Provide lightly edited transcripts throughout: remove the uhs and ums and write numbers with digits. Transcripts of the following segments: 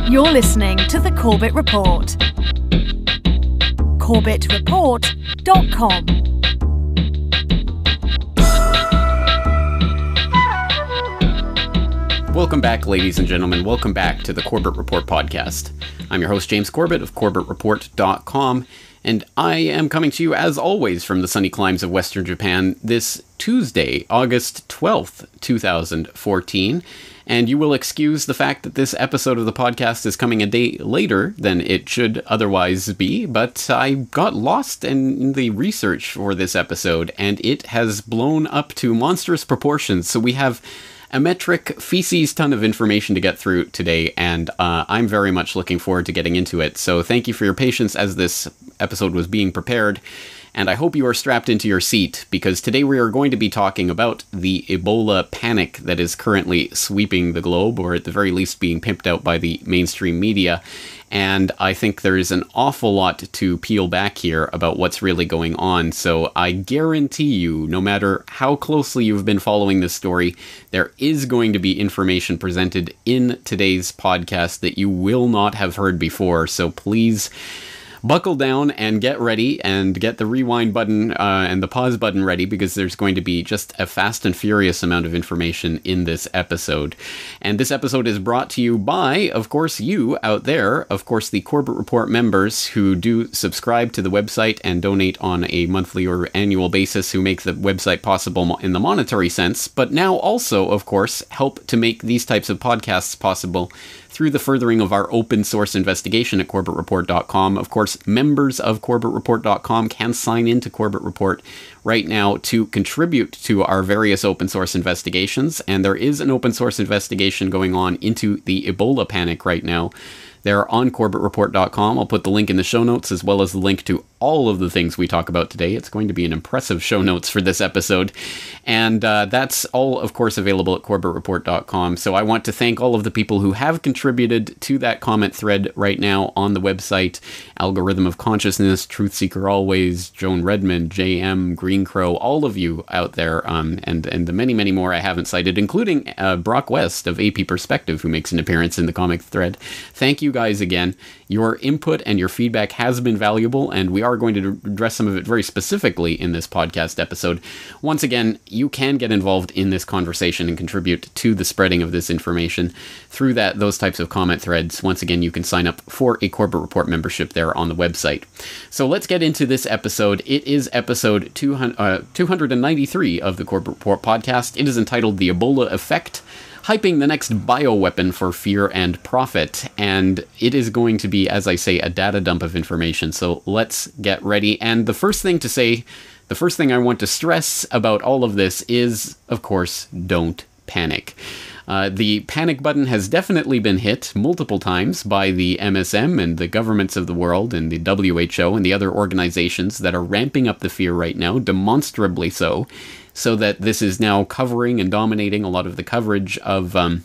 You're listening to the Corbett Report. CorbettReport.com. Welcome back, ladies and gentlemen. Welcome back to the Corbett Report podcast. I'm your host, James Corbett of CorbettReport.com, and I am coming to you, as always, from the sunny climes of Western Japan this Tuesday, August 12th, 2014. And you will excuse the fact that this episode of the podcast is coming a day later than it should otherwise be, but I got lost in the research for this episode, and it has blown up to monstrous proportions. So we have a metric feces ton of information to get through today, and I'm very much looking forward to getting into it. So thank you for your patience as this episode was being prepared, and I hope you are strapped into your seat, because today we are going to be talking about the Ebola panic that is currently sweeping the globe, or at the very least being pimped out by the mainstream media. And I think there is an awful lot to peel back here about what's really going on. So I guarantee you, no matter how closely you've been following this story, there is going to be information presented in today's podcast that you will not have heard before. So please buckle down and get ready, and get the rewind button and the pause button ready, because there's going to be just a fast and furious amount of information in this episode. And this episode is brought to you by, of course, you out there, of course, the Corbett Report members who do subscribe to the website and donate on a monthly or annual basis, who make the website possible in the monetary sense, but now also, of course, help to make these types of podcasts possible through the furthering of our open source investigation at CorbettReport.com. Of course, members of CorbettReport.com can sign into Corbett Report right now to contribute to our various open source investigations, and there is an open source investigation going on into the Ebola panic right now. They're on CorbettReport.com. I'll put the link in the show notes, as well as the link to all of the things we talk about today. It's going to be an impressive show notes for this episode. And that's all, of course, available at CorbettReport.com. So I want to thank all of the people who have contributed to that comment thread right now on the website. Algorithm of Consciousness, Truth Seeker Always, Joan Redmond, JM, Green Crow, all of you out there, and the many, many more I haven't cited, including Brock West of AP Perspective, who makes an appearance in the comic thread. Thank you guys again. Your input and your feedback has been valuable, and we are going to address some of it very specifically in this podcast episode. Once again, you can get involved in this conversation and contribute to the spreading of this information through those types of comment threads. Once again, you can sign up for a Corbett Report membership there on the website. So let's get into this episode. It is episode 293 of the Corbett Report podcast. It is entitled The Ebola Effekt, hyping the next bioweapon for fear and profit. And it is going to be, as I say, a data dump of information. So let's get ready. And the first thing I want to stress about all of this is, of course, don't panic. The panic button has definitely been hit multiple times by the MSM and the governments of the world and the WHO and the other organizations that are ramping up the fear right now, demonstrably so that this is now covering and dominating a lot of the coverage of the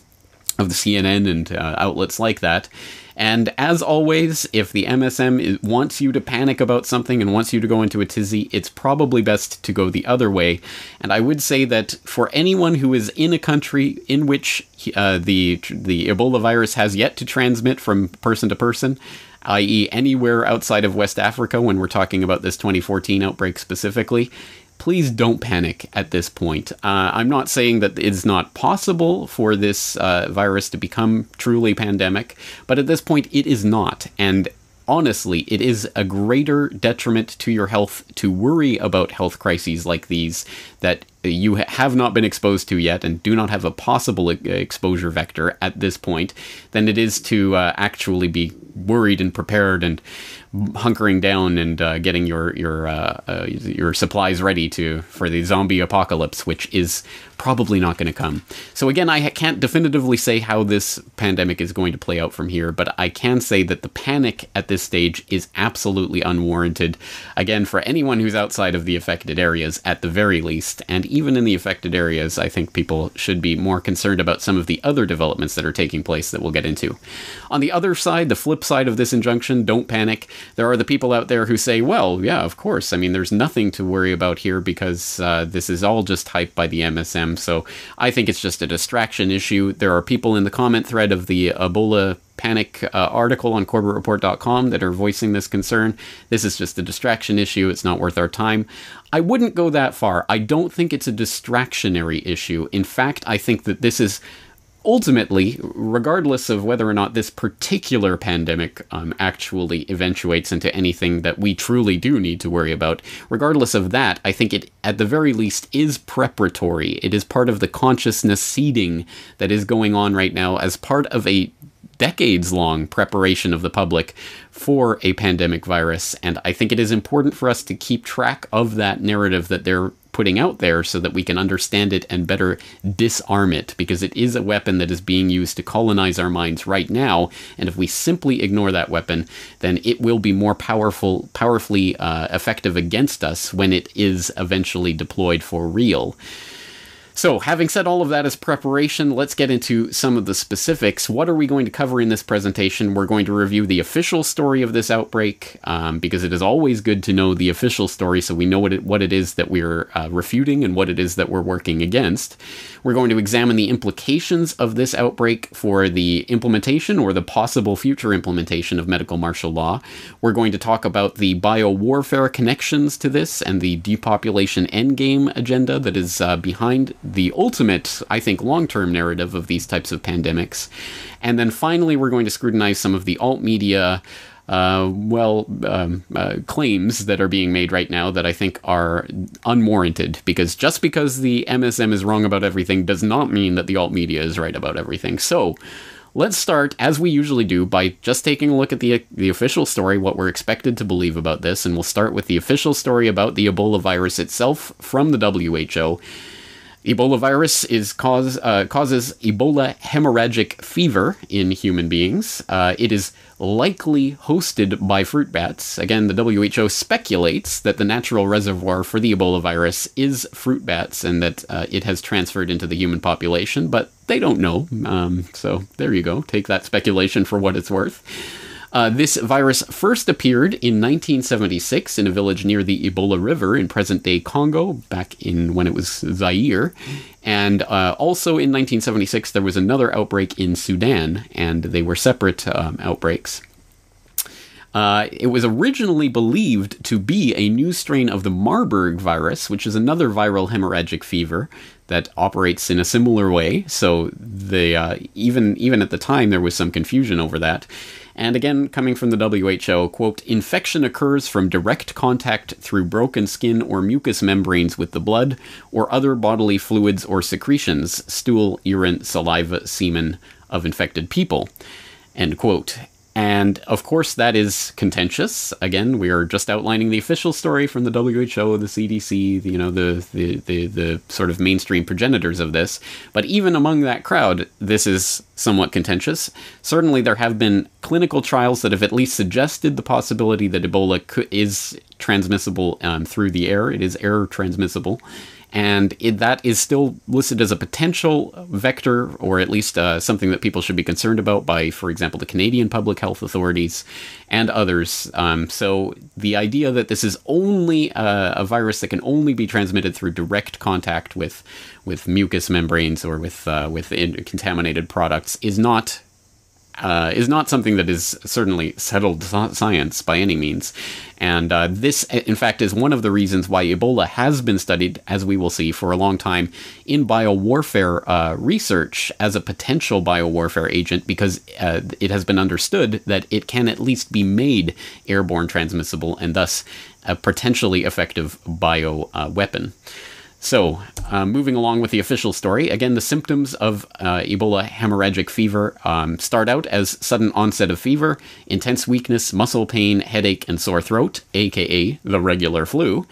CNN and outlets like that. And as always, if the MSM wants you to panic about something and wants you to go into a tizzy, it's probably best to go the other way. And I would say that for anyone who is in a country in which the Ebola virus has yet to transmit from person to person, i.e. anywhere outside of West Africa, when we're talking about this 2014 outbreak specifically, please don't panic at this point. I'm not saying that it's not possible for this virus to become truly pandemic, but at this point it is not. And honestly, it is a greater detriment to your health to worry about health crises like these that you have not been exposed to yet and do not have a possible exposure vector at this point than it is to actually be worried and prepared and hunkering down and getting your supplies ready for the zombie apocalypse, which is probably not going to come. So again, I can't definitively say how this pandemic is going to play out from here, but I can say that the panic at this stage is absolutely unwarranted. Again, for anyone who's outside of the affected areas, at the very least, and even in the affected areas, I think people should be more concerned about some of the other developments that are taking place that we'll get into. On the other side, the flip side of this injunction, don't panic. There are the people out there who say, well, yeah, of course. I mean, there's nothing to worry about here because this is all just hyped by the MSM. So I think it's just a distraction issue. There are people in the comment thread of the Ebola panic article on CorbettReport.com that are voicing this concern. This is just a distraction issue. It's not worth our time. I wouldn't go that far. I don't think it's a distractionary issue. In fact, I think that this is ultimately, regardless of whether or not this particular pandemic actually eventuates into anything that we truly do need to worry about, regardless of that, I think it, at the very least, is preparatory. It is part of the consciousness seeding that is going on right now as part of a decades-long preparation of the public for a pandemic virus. And I think it is important for us to keep track of that narrative that they're putting out there so that we can understand it and better disarm it, because it is a weapon that is being used to colonize our minds right now. And if we simply ignore that weapon, then it will be more powerfully effective against us when it is eventually deployed for real. So, having said all of that as preparation, let's get into some of the specifics. What are we going to cover in this presentation? We're going to review the official story of this outbreak, because it is always good to know the official story so we know what it is that we're refuting and what it is that we're working against. We're going to examine the implications of this outbreak for the implementation or the possible future implementation of medical martial law. We're going to talk about the biowarfare connections to this and the depopulation endgame agenda that is behind the ultimate, I think, long-term narrative of these types of pandemics. And then finally, we're going to scrutinize some of the alt-media claims that are being made right now that I think are unwarranted, because just because the MSM is wrong about everything does not mean that the alt-media is right about everything. So let's start, as we usually do, by just taking a look at the official story, what we're expected to believe about this, and we'll start with the official story about the Ebola virus itself from the WHO. Ebola virus causes Ebola hemorrhagic fever in human beings. It is likely hosted by fruit bats. Again, the WHO speculates that the natural reservoir for the Ebola virus is fruit bats and that it has transferred into the human population, but they don't know. So there you go. Take that speculation for what it's worth. This virus first appeared in 1976 in a village near the Ebola River in present-day Congo, back in when it was Zaire. And also in 1976, there was another outbreak in Sudan, and they were separate outbreaks. It was originally believed to be a new strain of the Marburg virus, which is another viral hemorrhagic fever that operates in a similar way. So even at the time, there was some confusion over that. And again, coming from the WHO, quote, infection occurs from direct contact through broken skin or mucous membranes with the blood or other bodily fluids or secretions, stool, urine, saliva, semen of infected people, end quote. And of course, that is contentious. Again, we are just outlining the official story from the WHO, the CDC, the sort of mainstream progenitors of this. But even among that crowd, this is somewhat contentious. Certainly, there have been clinical trials that have at least suggested the possibility that Ebola is transmissible through the air. It is air transmissible. And that is still listed as a potential vector, or at least something that people should be concerned about by, for example, the Canadian public health authorities and others. So the idea that this is only a virus that can only be transmitted through direct contact with mucous membranes or with contaminated products is not something that is certainly settled science by any means. And this, in fact, is one of the reasons why Ebola has been studied, as we will see, for a long time in biowarfare research as a potential biowarfare agent, because it has been understood that it can at least be made airborne transmissible and thus a potentially effective bioweapon. So, moving along with the official story, again, the symptoms of Ebola hemorrhagic fever start out as sudden onset of fever, intense weakness, muscle pain, headache, and sore throat, aka the regular flu.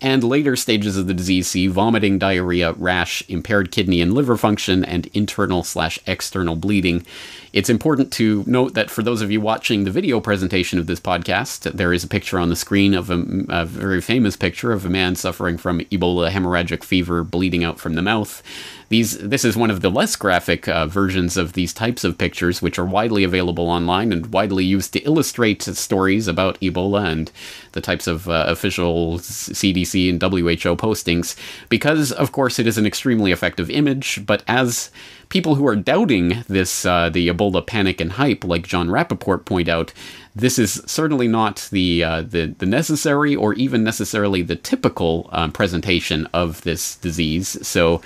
And later stages of the disease see vomiting, diarrhea, rash, impaired kidney and liver function, and internal/external bleeding. It's important to note that for those of you watching the video presentation of this podcast, there is a picture on the screen of a very famous picture of a man suffering from Ebola hemorrhagic fever bleeding out from the mouth. This is one of the less graphic versions of these types of pictures, which are widely available online and widely used to illustrate stories about Ebola and the types of official CDC and WHO postings, because, of course, it is an extremely effective image. But as people who are doubting this, the Ebola panic and hype, like John Rappaport point out, this is certainly not the necessary or even necessarily the typical presentation of this disease. So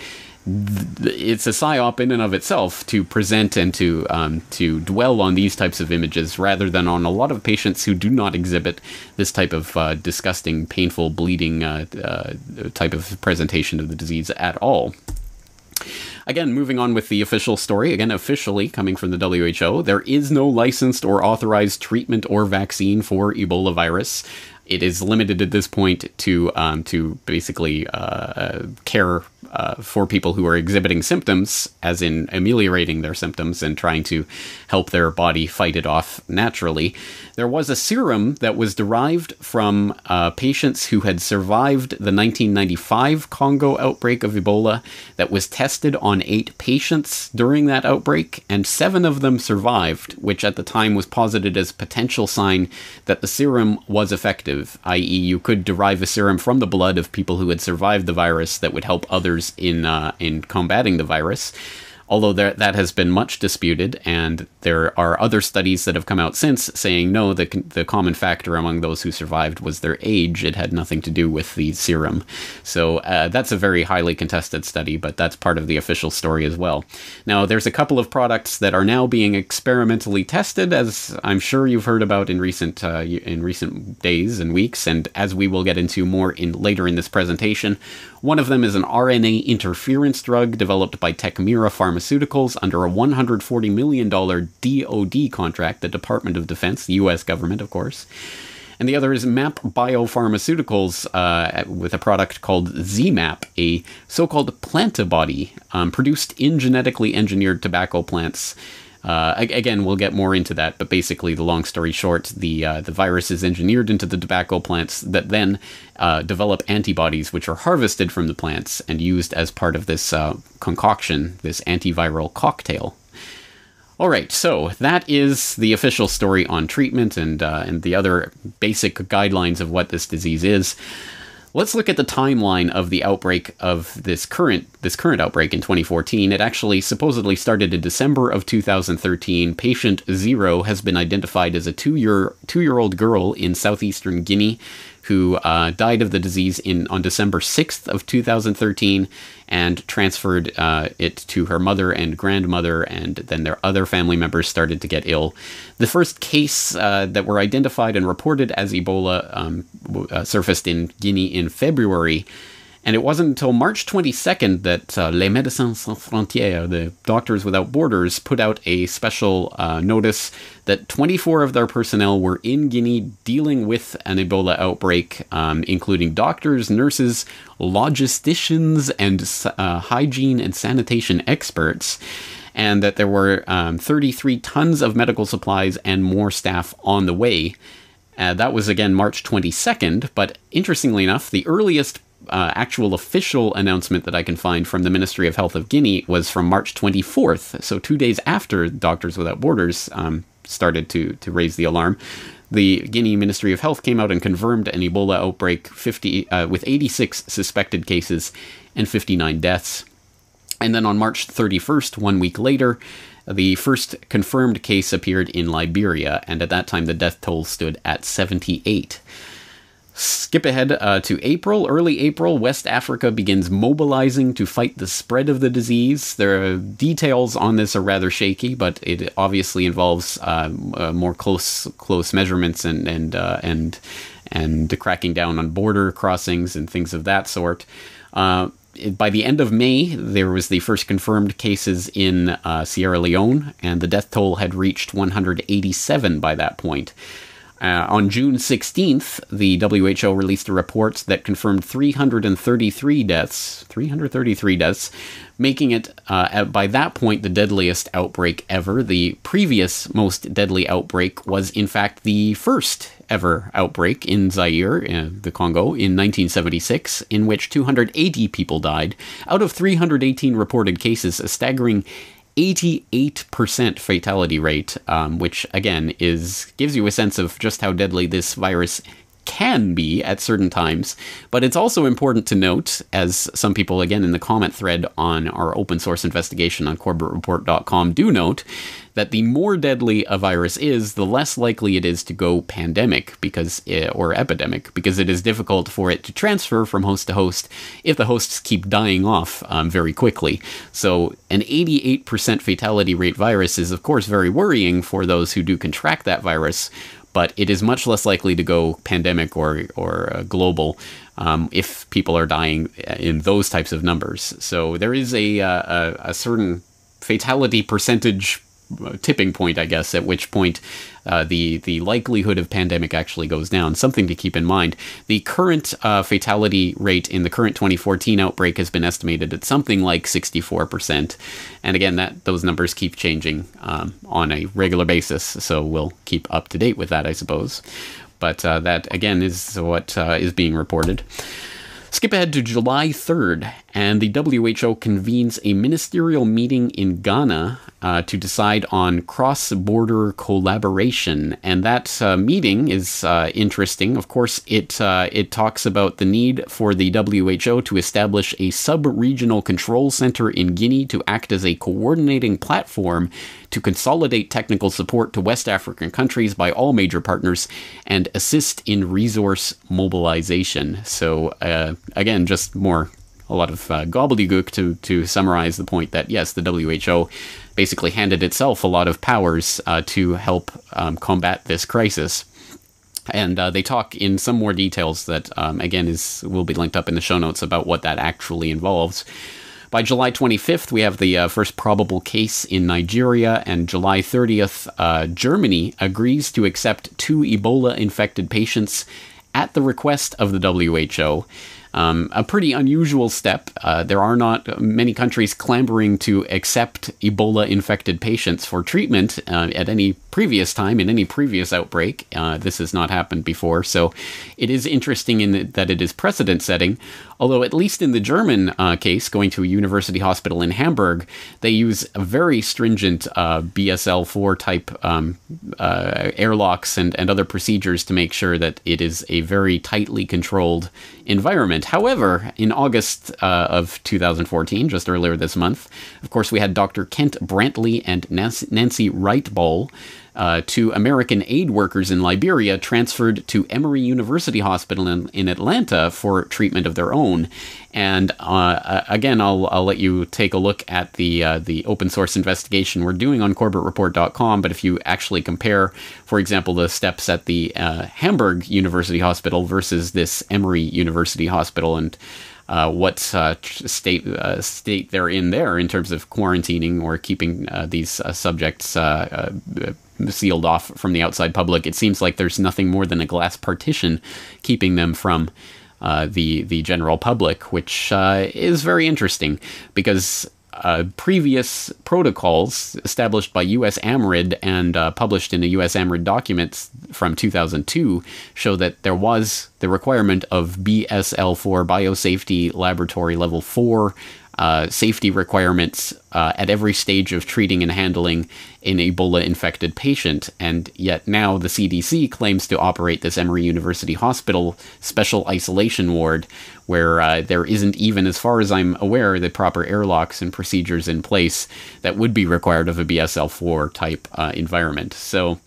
it's a psyop in and of itself to present and to dwell on these types of images rather than on a lot of patients who do not exhibit this type of disgusting, painful, bleeding type of presentation of the disease at all. Again, moving on with the official story, again, officially coming from the WHO, there is no licensed or authorized treatment or vaccine for Ebola virus. It is limited at this point to basically care for people who are exhibiting symptoms, as in ameliorating their symptoms and trying to help their body fight it off naturally. There was a serum that was derived from patients who had survived the 1995 Congo outbreak of Ebola that was tested on 8 patients during that outbreak, and 7 of them survived, which at the time was posited as a potential sign that the serum was effective, i.e. you could derive a serum from the blood of people who had survived the virus that would help others in combating the virus. Although that has been much disputed, and there are other studies that have come out since saying no, the common factor among those who survived was their age. It had nothing to do with the serum. So that's a very highly contested study, but that's part of the official story as well. Now, there's a couple of products that are now being experimentally tested, as I'm sure you've heard about in recent days and weeks, and as we will get into more later in this presentation. One of them is an RNA interference drug developed by Techmira Pharmaceuticals under a $140 million DoD contract, the Department of Defense, the U.S. government, of course. And the other is MAP Biopharmaceuticals with a product called ZMAP, a so-called plantibody produced in genetically engineered tobacco plants. Again, we'll get more into that, but basically, the long story short, the virus is engineered into the tobacco plants that then develop antibodies which are harvested from the plants and used as part of this concoction, this antiviral cocktail. All right, so that is the official story on treatment and the other basic guidelines of what this disease is. Let's look at the timeline of the outbreak of this current outbreak in 2014. It actually supposedly started in December of 2013. Patient 0 has been identified as a two-year-old girl in southeastern Guinea who died of the disease on December 6th of 2013 and transferred it to her mother and grandmother, and then their other family members started to get ill. The first case that were identified and reported as Ebola surfaced in Guinea in February, and it wasn't until March 22nd that Les Médecins Sans Frontières, the Doctors Without Borders, put out a special notice that 24 of their personnel were in Guinea dealing with an Ebola outbreak, including doctors, nurses, logisticians, and hygiene and sanitation experts, and that there were 33 tons of medical supplies and more staff on the way. That was, again, March 22nd, but interestingly enough, the earliest actual official announcement that I can find from the Ministry of Health of Guinea was from March 24th, so 2 days after Doctors Without Borders started to raise the alarm. The Guinea Ministry of Health came out and confirmed an Ebola outbreak with 86 suspected cases and 59 deaths. And then on March 31st, 1 week later, the first confirmed case appeared in Liberia, and at that time the death toll stood at 78. Skip ahead to April. Early April, West Africa begins mobilizing to fight the spread of the disease. The details on this are rather shaky, but it obviously involves more close measurements and cracking down on border crossings and things of that sort. By the end of May, there was the first confirmed cases in Sierra Leone, and the death toll had reached 187 by that point. On June 16th, the WHO released a report that confirmed 333 deaths, making it, by that point, the deadliest outbreak ever. The previous most deadly outbreak was, in fact, the first ever outbreak in Zaire, the Congo, in 1976, in which 280 people died. Out of 318 reported cases, a staggering 88% fatality rate, which, again, gives you a sense of just how deadly this virus can be at certain times. But it's also important to note, as some people, again, in the comment thread on our open source investigation on CorbettReport.com do note, that the more deadly a virus is, the less likely it is to go pandemic or epidemic, because it is difficult for it to transfer from host to host if the hosts keep dying off very quickly. So an 88% fatality rate virus is, of course, very worrying for those who do contract that virus, but it is much less likely to go pandemic or global if people are dying in those types of numbers. So there is a certain fatality percentage tipping point, I guess, at which point the likelihood of pandemic actually goes down. Something to keep in mind. The current fatality rate in the current 2014 outbreak has been estimated at something like 64%. And again, those numbers keep changing on a regular basis, so we'll keep up to date with that, I suppose. But that, again, is what is being reported. Skip ahead to July 3rd, and the WHO convenes a ministerial meeting in Ghana to decide on cross-border collaboration. And that meeting is interesting. Of course, it talks about the need for the WHO to establish a sub-regional control center in Guinea to act as a coordinating platform to consolidate technical support to West African countries by all major partners and assist in resource mobilization. So, again, just a lot of gobbledygook to summarize the point that, yes, the WHO basically handed itself a lot of powers to help combat this crisis. And they talk in some more details that, again, will be linked up in the show notes about what that actually involves. By July 25th, we have the first probable case in Nigeria, and July 30th, Germany agrees to accept 2 Ebola-infected patients at the request of the WHO. A pretty unusual step. There are not many countries clamoring to accept Ebola-infected patients for treatment at any previous time, in any previous outbreak. This has not happened before, so it is interesting in that it is precedent-setting, although at least in the German case, going to a university hospital in Hamburg, they use a very stringent BSL-4 type airlocks and other procedures to make sure that it is a very tightly controlled environment. However, in August of 2014, just earlier this month, of course, we had Dr. Kent Brantley and Nancy Wright-Ball, 2 American aid workers in Liberia, transferred to Emory University Hospital in Atlanta for treatment of their own. And again, I'll let you take a look at the open source investigation we're doing on CorbettReport.com. But if you actually compare, for example, the steps at the Hamburg University Hospital versus this Emory University Hospital, and what state they're in there in terms of quarantining or keeping these subjects sealed off from the outside public, it seems like there's nothing more than a glass partition keeping them from the general public, which is very interesting because previous protocols established by U.S. AMRID and published in the U.S. AMRID documents from 2002 show that there was the requirement of BSL-4 biosafety laboratory level 4 safety requirements at every stage of treating and handling an Ebola-infected patient, and yet now the CDC claims to operate this Emory University Hospital special isolation ward where there isn't even, as far as I'm aware, the proper airlocks and procedures in place that would be required of a BSL-4 type environment. So,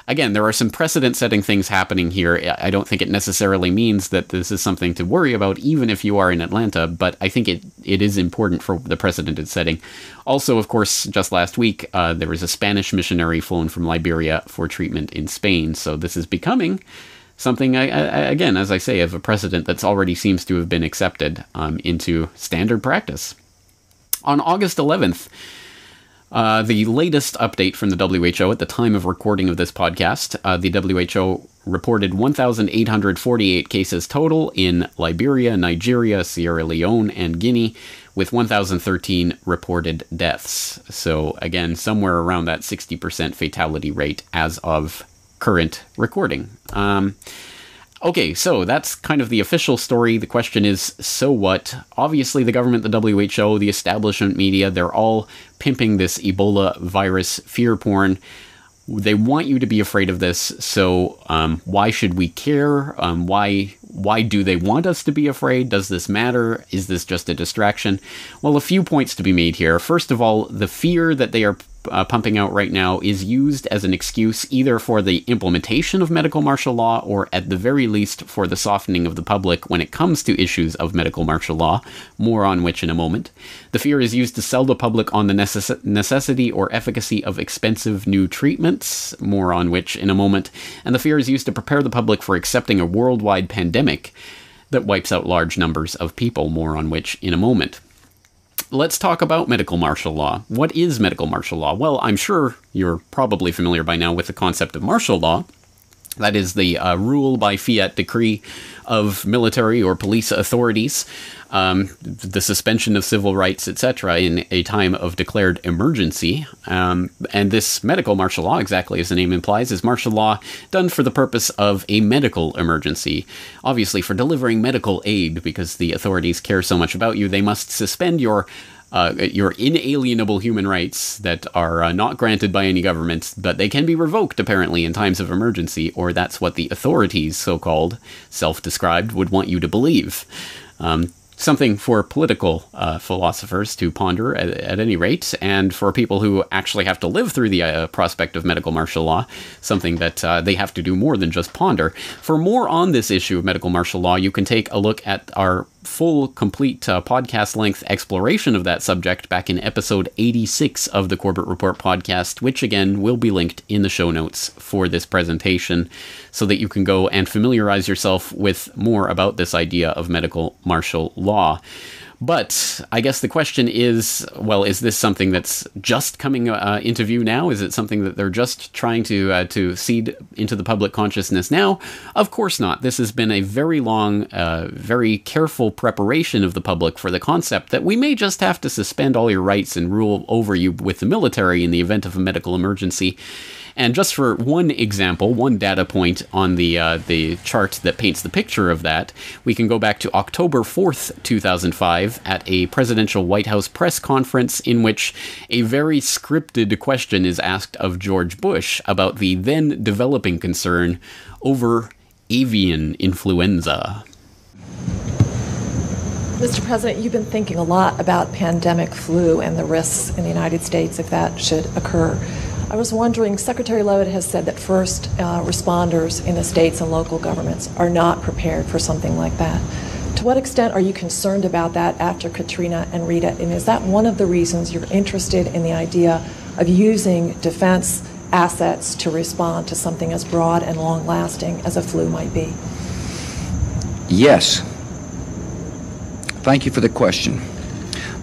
again, there are some precedent-setting things happening here. I don't think it necessarily means that this is something to worry about, even if you are in Atlanta, but I think it is important for the precedent it's setting. Also, of course, just last week, there was a Spanish missionary flown from Liberia for treatment in Spain, so this is becoming something, again, as I say, of a precedent that's already seems to have been accepted into standard practice. On August 11th, The latest update from the WHO at the time of recording of this podcast, the WHO reported 1,848 cases total in Liberia, Nigeria, Sierra Leone, and Guinea, with 1,013 reported deaths. So again, somewhere around that 60% fatality rate as of current recording. Okay, so that's kind of the official story. The question is, so what? Obviously, the government, the WHO, the establishment media, they're all pimping this Ebola virus fear porn. They want you to be afraid of this, so why should we care? Why do they want us to be afraid? Does this matter? Is this just a distraction? Well, a few points to be made here. First of all, the fear that they are pumping out right now is used as an excuse either for the implementation of medical martial law or at the very least for the softening of the public when it comes to issues of medical martial law, more on which in a moment. The fear is used to sell the public on the necessity or efficacy of expensive new treatments, more on which in a moment. And the fear is used to prepare the public for accepting a worldwide pandemic that wipes out large numbers of people, more on which in a moment. Let's talk about medical martial law. What is medical martial law? Well, I'm sure you're probably familiar by now with the concept of martial law. That is the rule by fiat decree of military or police authorities, the suspension of civil rights, etc., in a time of declared emergency. And this medical martial law, exactly as the name implies, is martial law done for the purpose of a medical emergency. Obviously, for delivering medical aid, because the authorities care so much about you, they must suspend your inalienable human rights that are not granted by any government, but they can be revoked, apparently, in times of emergency, or that's what the authorities, so-called, self-described, would want you to believe. Something for political philosophers to ponder at any rate, and for people who actually have to live through the prospect of medical martial law, something that they have to do more than just ponder. For more on this issue of medical martial law, you can take a look at our full, complete podcast-length exploration of that subject back in episode 86 of the Corbett Report podcast, which again will be linked in the show notes for this presentation, so that you can go and familiarize yourself with more about this idea of medical martial law. But I guess the question is, well, is this something that's just coming into view now? Is it something that they're just trying to seed into the public consciousness now? Of course not. This has been a very long, very careful preparation of the public for the concept that we may just have to suspend all your rights and rule over you with the military in the event of a medical emergency. And just for one example, one data point on the chart that paints the picture of that, we can go back to October 4th, 2005, at a presidential White House press conference in which a very scripted question is asked of George Bush about the then developing concern over avian influenza. Mr. President, you've been thinking a lot about pandemic flu and the risks in the United States if that should occur. I was wondering, Secretary Leavitt has said that first responders in the states and local governments are not prepared for something like that. To what extent are you concerned about that after Katrina and Rita? And is that one of the reasons you're interested in the idea of using defense assets to respond to something as broad and long-lasting as a flu might be? Yes. Thank you for the question.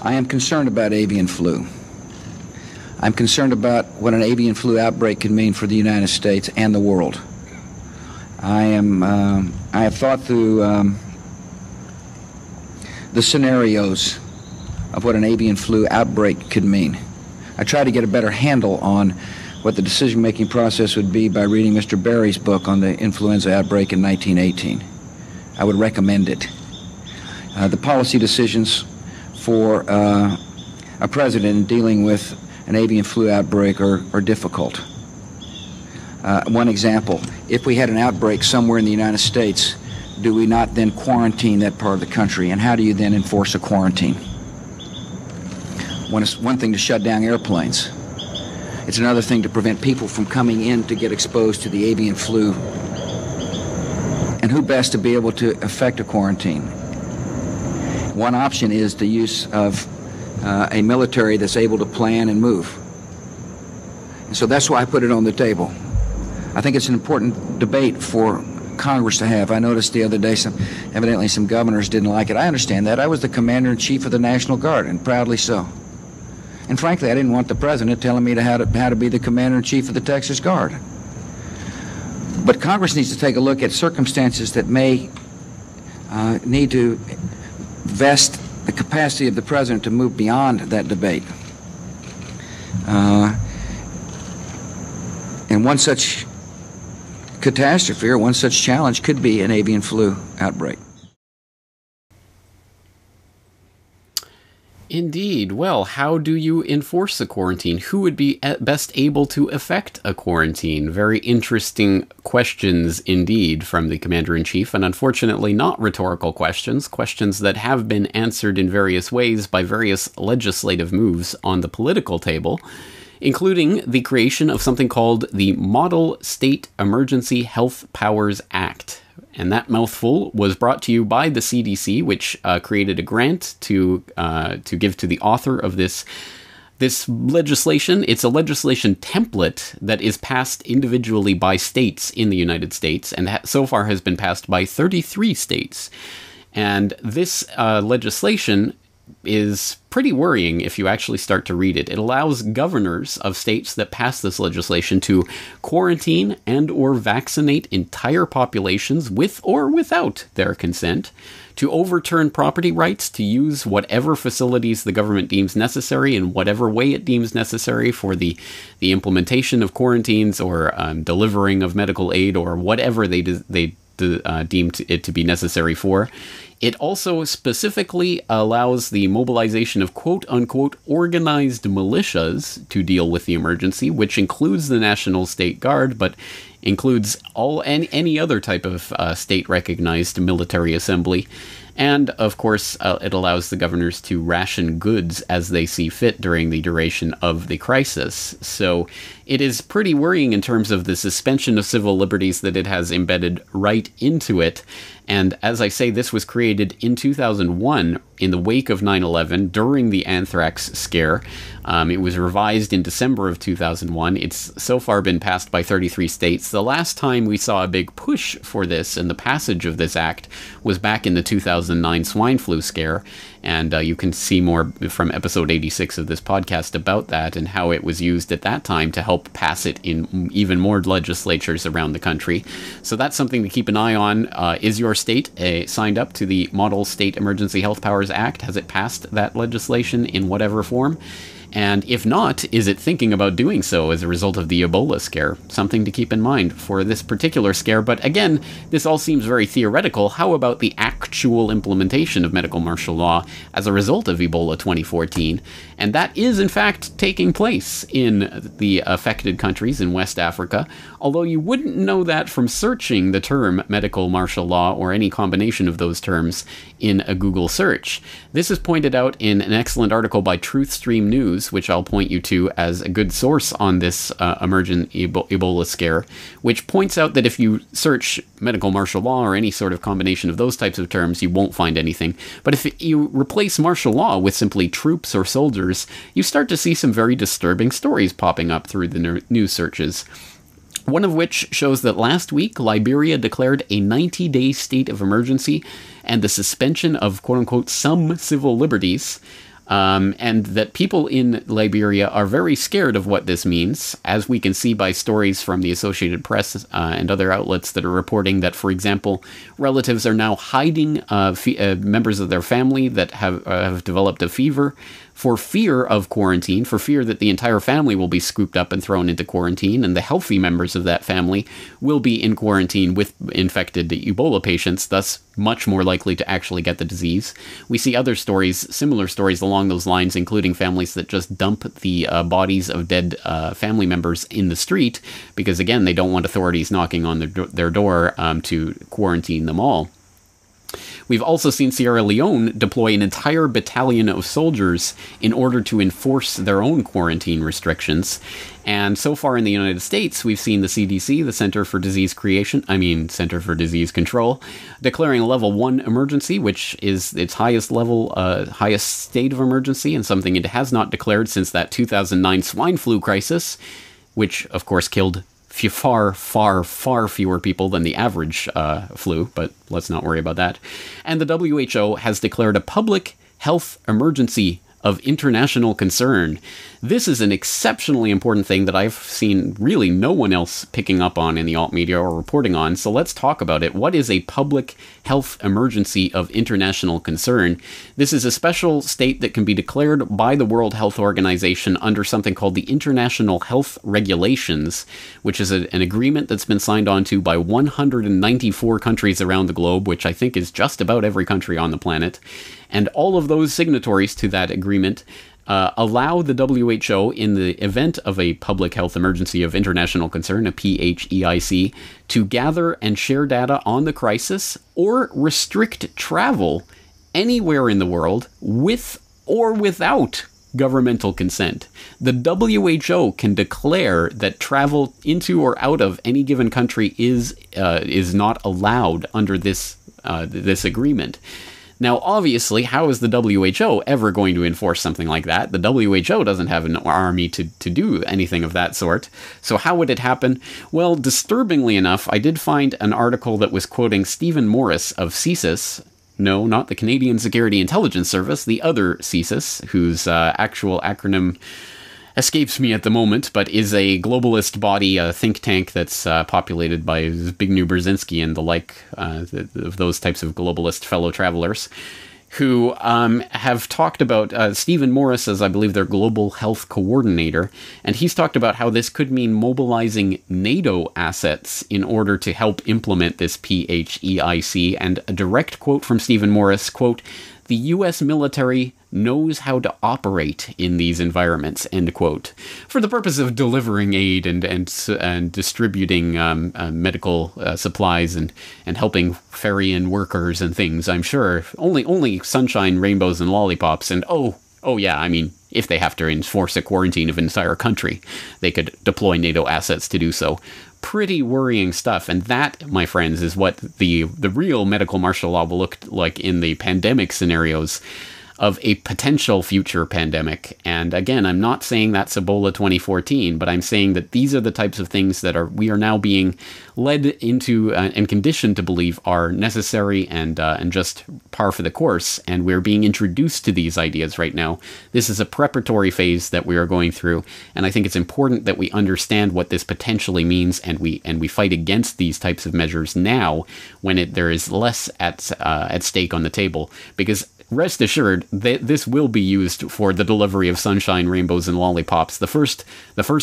I am concerned about avian flu. I'm concerned about what an avian flu outbreak could mean for the United States and the world. I have thought through the scenarios of what an avian flu outbreak could mean. I try to get a better handle on what the decision-making process would be by reading Mr. Barry's book on the influenza outbreak in 1918. I would recommend it. The policy decisions for a president in dealing with an avian flu outbreak are difficult. One example, if we had an outbreak somewhere in the United States, do we not then quarantine that part of the country? And how do you then enforce a quarantine? It's one thing to shut down airplanes. It's another thing to prevent people from coming in to get exposed to the avian flu. And who best to be able to effect a quarantine? One option is the use of a military that's able to plan and move. And so that's why I put it on the table. I think it's an important debate for Congress to have. I noticed the other day evidently some governors didn't like it. I understand that. I was the commander-in-chief of the National Guard, and proudly so. And frankly, I didn't want the president telling me how to be the commander-in-chief of the Texas Guard. But Congress needs to take a look at circumstances that may need to vest the capacity of the president to move beyond that debate. And one such catastrophe or one such challenge could be an avian flu outbreak. Indeed. Well, how do you enforce a quarantine? Who would be best able to effect a quarantine? Very interesting questions indeed from the Commander-in-Chief, and unfortunately not rhetorical questions, questions that have been answered in various ways by various legislative moves on the political table, including the creation of something called the Model State Emergency Health Powers Act. And that mouthful was brought to you by the CDC, which created a grant to give to the author of this legislation. It's a legislation template that is passed individually by states in the United States, and so far has been passed by 33 states. And this legislation is pretty worrying if you actually start to read it. It allows governors of states that pass this legislation to quarantine and or vaccinate entire populations with or without their consent, to overturn property rights, to use whatever facilities the government deems necessary in whatever way it deems necessary for the implementation of quarantines or delivering of medical aid or whatever they deemed it to be necessary for. It also specifically allows the mobilization of quote-unquote organized militias to deal with the emergency, which includes the National State Guard, but includes any other type of state-recognized military assembly. And, of course, it allows the governors to ration goods as they see fit during the duration of the crisis. So it is pretty worrying in terms of the suspension of civil liberties that it has embedded right into it. And as I say, this was created in 2001 in the wake of 9/11 during the anthrax scare. It was revised in December of 2001. It's so far been passed by 33 states. The last time we saw a big push for this and the passage of this act was back in the 2009 swine flu scare. And you can see more from episode 86 of this podcast about that and how it was used at that time to help pass it in even more legislatures around the country. So that's something to keep an eye on. Is your state signed up to the Model State Emergency Health Powers Act? Has it passed that legislation in whatever form? And if not, is it thinking about doing so as a result of the Ebola scare? Something to keep in mind for this particular scare. But again, this all seems very theoretical. How about the actual implementation of medical martial law as a result of Ebola 2014? And that is, in fact, taking place in the affected countries in West Africa, although you wouldn't know that from searching the term medical martial law or any combination of those terms in a Google search. This is pointed out in an excellent article by TruthStream News, which I'll point you to as a good source on this emergent Ebola scare, which points out that if you search medical martial law or any sort of combination of those types of terms, you won't find anything. But if you replace martial law with simply troops or soldiers, you start to see some very disturbing stories popping up through the news searches. One of which shows that last week, Liberia declared a 90-day state of emergency and the suspension of, quote-unquote, some civil liberties, and that people in Liberia are very scared of what this means, as we can see by stories from the Associated Press and other outlets that are reporting that, for example, relatives are now hiding members of their family that have developed a fever for fear of quarantine, for fear that the entire family will be scooped up and thrown into quarantine, and the healthy members of that family will be in quarantine with infected Ebola patients, thus much more likely to actually get the disease. We see other stories, similar stories along those lines, including families that just dump the bodies of dead family members in the street, because again, they don't want authorities knocking on their door to quarantine them all. We've also seen Sierra Leone deploy an entire battalion of soldiers in order to enforce their own quarantine restrictions. And so far in the United States, we've seen the CDC, the Center for Disease Control, declaring a level 1 emergency, which is its highest level, highest state of emergency, and something it has not declared since that 2009 swine flu crisis, which of course killed far fewer people than the average flu, but let's not worry about that. And the WHO has declared a public health emergency of international concern. This is an exceptionally important thing that I've seen really no one else picking up on in the alt media or reporting on, so let's talk about it. What is a public health emergency of international concern? This is a special state that can be declared by the World Health Organization under something called the International Health Regulations, which is an agreement that's been signed on to by 194 countries around the globe, which I think is just about every country on the planet. And all of those signatories to that agreement allow the WHO, in the event of a public health emergency of international concern, a PHEIC, to gather and share data on the crisis or restrict travel anywhere in the world with or without governmental consent. The WHO can declare that travel into or out of any given country is not allowed under this agreement. Now, obviously, how is the WHO ever going to enforce something like that? The WHO doesn't have an army to do anything of that sort. So how would it happen? Well, disturbingly enough, I did find an article that was quoting Stephen Morris of CSIS. No, not the Canadian Security Intelligence Service, the other CSIS, whose actual acronym escapes me at the moment, but is a globalist body, a think tank that's populated by Zbigniew Brzezinski and the like, of those types of globalist fellow travelers, who have talked about Stephen Morris as, I believe, their global health coordinator, and he's talked about how this could mean mobilizing NATO assets in order to help implement this PHEIC, and a direct quote from Stephen Morris, quote, "The U.S. military knows how to operate in these environments," end quote, for the purpose of delivering aid and distributing medical supplies and helping ferry in workers and things. I'm sure only sunshine, rainbows, and lollipops. And oh yeah, I mean, if they have to enforce a quarantine of an entire country, they could deploy NATO assets to do so. Pretty worrying stuff, and that, my friends, is what the real medical martial law will look like in the pandemic scenarios of a potential future pandemic. And again, I'm not saying that's Ebola 2014, but I'm saying that these are the types of things that we are now being led into and conditioned to believe are necessary and just par for the course, and we're being introduced to these ideas right now. This is a preparatory phase that we are going through, and I think it's important that we understand what this potentially means, and we fight against these types of measures now when there is less at stake on the table, because rest assured that this will be used for the delivery of sunshine, rainbows, and lollipops the first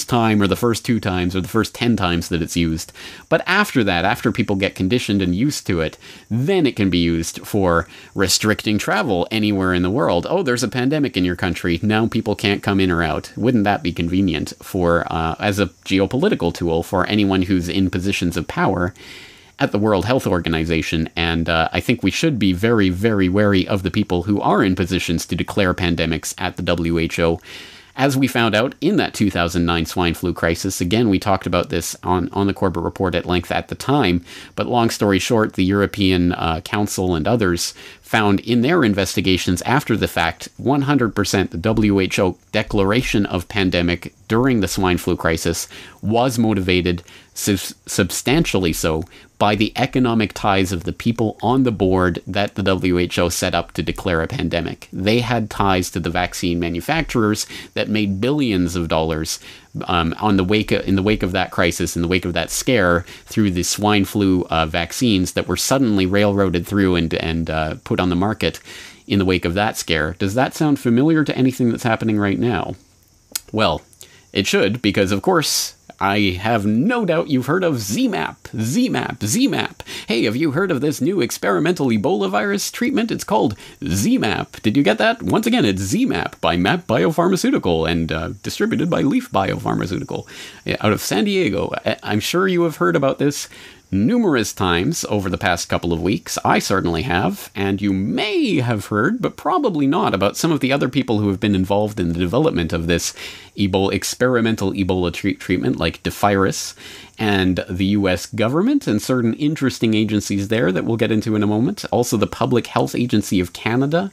time, or the first 2 times, or the first 10 times that it's used. But after that, after people get conditioned and used to it, then it can be used for restricting travel anywhere in the world. Oh, there's a pandemic in your country. Now people can't come in or out. Wouldn't that be convenient as a geopolitical tool for anyone who's in positions of power at the World Health Organization? And I think we should be very, very wary of the people who are in positions to declare pandemics at the WHO. As we found out in that 2009 swine flu crisis, again, we talked about this on the Corbett Report at length at the time, but long story short, the European Council and others found in their investigations after the fact, 100% the WHO declaration of pandemic during the swine flu crisis was motivated, substantially so, by the economic ties of the people on the board that the WHO set up to declare a pandemic. They had ties to the vaccine manufacturers that made billions of dollars in the wake of that crisis, in the wake of that scare, through the swine flu vaccines that were suddenly railroaded through and put on the market in the wake of that scare. Does that sound familiar to anything that's happening right now? Well, it should, because of course, I have no doubt you've heard of ZMapp. Hey, have you heard of this new experimental Ebola virus treatment? It's called ZMapp. Did you get that? Once again, it's ZMapp by MAP Biopharmaceutical and distributed by Leaf Biopharmaceutical out of San Diego. I'm sure you have heard about this numerous times over the past couple of weeks. I certainly have, and you may have heard, but probably not, about some of the other people who have been involved in the development of this experimental Ebola treatment, like Dephirus, and the US government, and certain interesting agencies there that we'll get into in a moment. Also the Public Health Agency of Canada.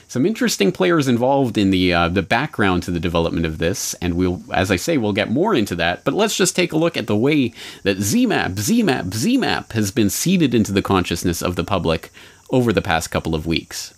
Some interesting players involved in the background to the development of this, and we'll, as I say, we'll get more into that. But let's just take a look at the way that ZMapp has been seeded into the consciousness of the public over the past couple of weeks.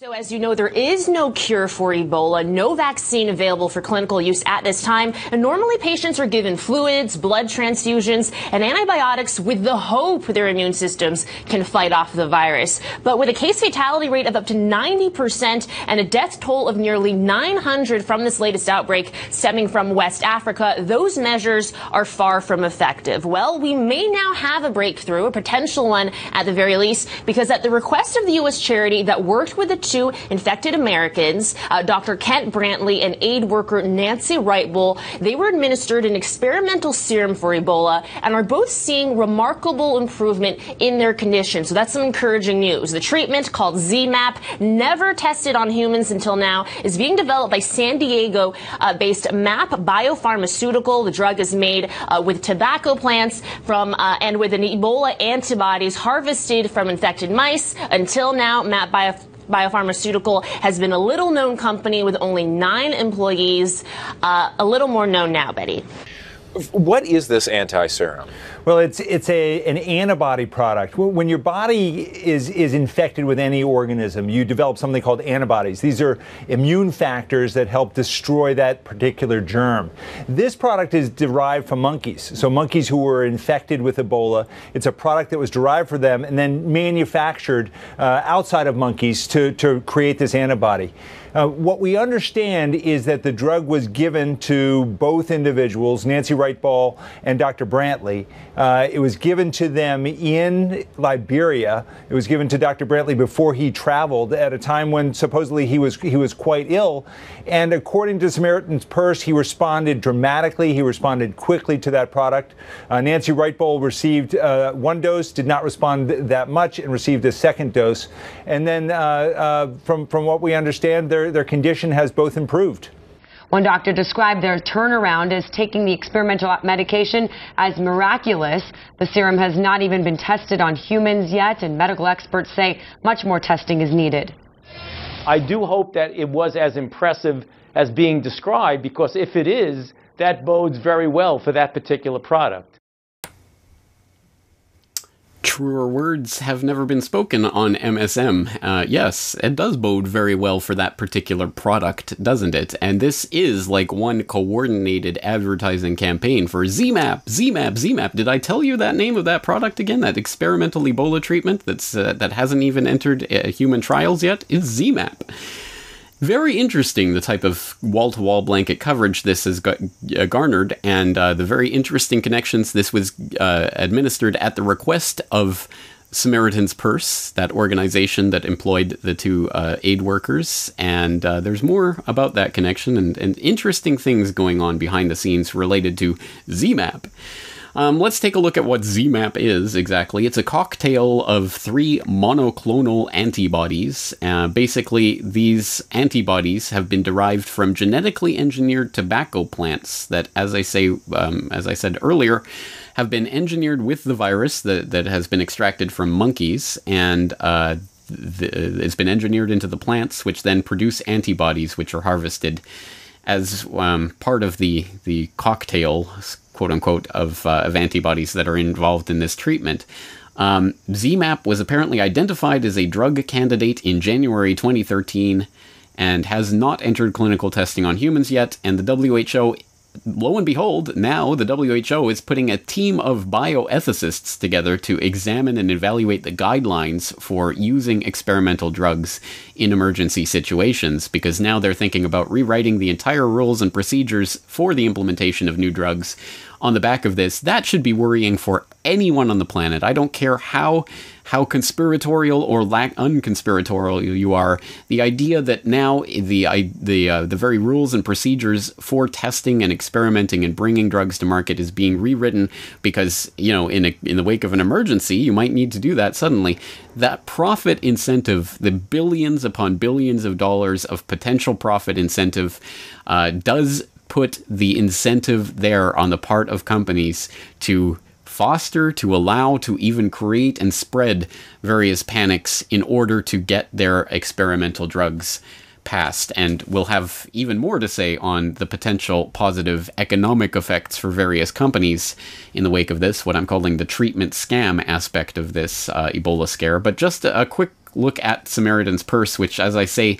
So as you know, there is no cure for Ebola, no vaccine available for clinical use at this time. And normally patients are given fluids, blood transfusions, and antibiotics with the hope their immune systems can fight off the virus. But with a case fatality rate of up to 90% and a death toll of nearly 900 from this latest outbreak stemming from West Africa, those measures are far from effective. Well, we may now have a breakthrough, a potential one at the very least, because at the request of the U.S. charity that worked with the two infected Americans, Dr. Kent Brantley and aid worker Nancy Wrightbull, they were administered an experimental serum for Ebola and are both seeing remarkable improvement in their condition. So that's some encouraging news. The treatment, called ZMapp, never tested on humans until now, is being developed by San Diego-based MAP Biopharmaceutical. The drug is made with tobacco plants and with an Ebola antibodies harvested from infected mice. Until now, MAP Biopharmaceutical has been a little-known company with only 9 employees. A little more known now, Betty. What is this anti-serum? Well, it's an antibody product. When your body is infected with any organism, you develop something called antibodies. These are immune factors that help destroy that particular germ. This product is derived from monkeys. So monkeys who were infected with Ebola, it's a product that was derived from them and then manufactured outside of monkeys to create this antibody. What we understand is that the drug was given to both individuals, Nancy Wrightbull and Dr. Brantley. It was given to them in Liberia. It was given to Dr. Brantley before he traveled at a time when supposedly he was quite ill. And according to Samaritan's Purse, he responded dramatically. He responded quickly to that product. Nancy Wrightbull received 1 dose, did not respond that much, and received a 2nd dose. And then from what we understand, their condition has both improved. One doctor described their turnaround as taking the experimental medication as miraculous. The serum has not even been tested on humans yet, and medical experts say much more testing is needed. I do hope that it was as impressive as being described, because if it is, that bodes very well for that particular product. Truer words have never been spoken on MSM. Yes, it does bode very well for that particular product, doesn't it? And this is like one coordinated advertising campaign for ZMapp, ZMapp, ZMapp. Did I tell you that name of that product again? That experimental Ebola treatment that hasn't even entered human trials yet? Is ZMapp. Very interesting, the type of wall-to-wall blanket coverage this has garnered, and the very interesting connections. This was administered at the request of Samaritan's Purse, that organization that employed the 2 aid workers, and there's more about that connection and interesting things going on behind the scenes related to ZMapp. Let's take a look at what ZMapp is exactly. It's a cocktail of 3 monoclonal antibodies. Basically, these antibodies have been derived from genetically engineered tobacco plants that, as I said earlier, have been engineered with the virus that has been extracted from monkeys, and it's been engineered into the plants, which then produce antibodies, which are harvested as part of the cocktail, quote-unquote, of antibodies that are involved in this treatment. ZMapp was apparently identified as a drug candidate in January 2013 and has not entered clinical testing on humans yet, and the WHO, lo and behold, now the WHO is putting a team of bioethicists together to examine and evaluate the guidelines for using experimental drugs in emergency situations, because now they're thinking about rewriting the entire rules and procedures for the implementation of new drugs on the back of this. That should be worrying for anyone on the planet. I don't care how conspiratorial or unconspiratorial you are. The idea that now the very rules and procedures for testing and experimenting and bringing drugs to market is being rewritten because, in the wake of an emergency, you might need to do that suddenly. That profit incentive, the billions upon billions of dollars of potential profit incentive, does put the incentive there on the part of companies to foster, to allow, to even create and spread various panics in order to get their experimental drugs passed. And we'll have even more to say on the potential positive economic effects for various companies in the wake of this, what I'm calling the treatment scam aspect of this Ebola scare. But just a quick look at Samaritan's Purse, which, as I say,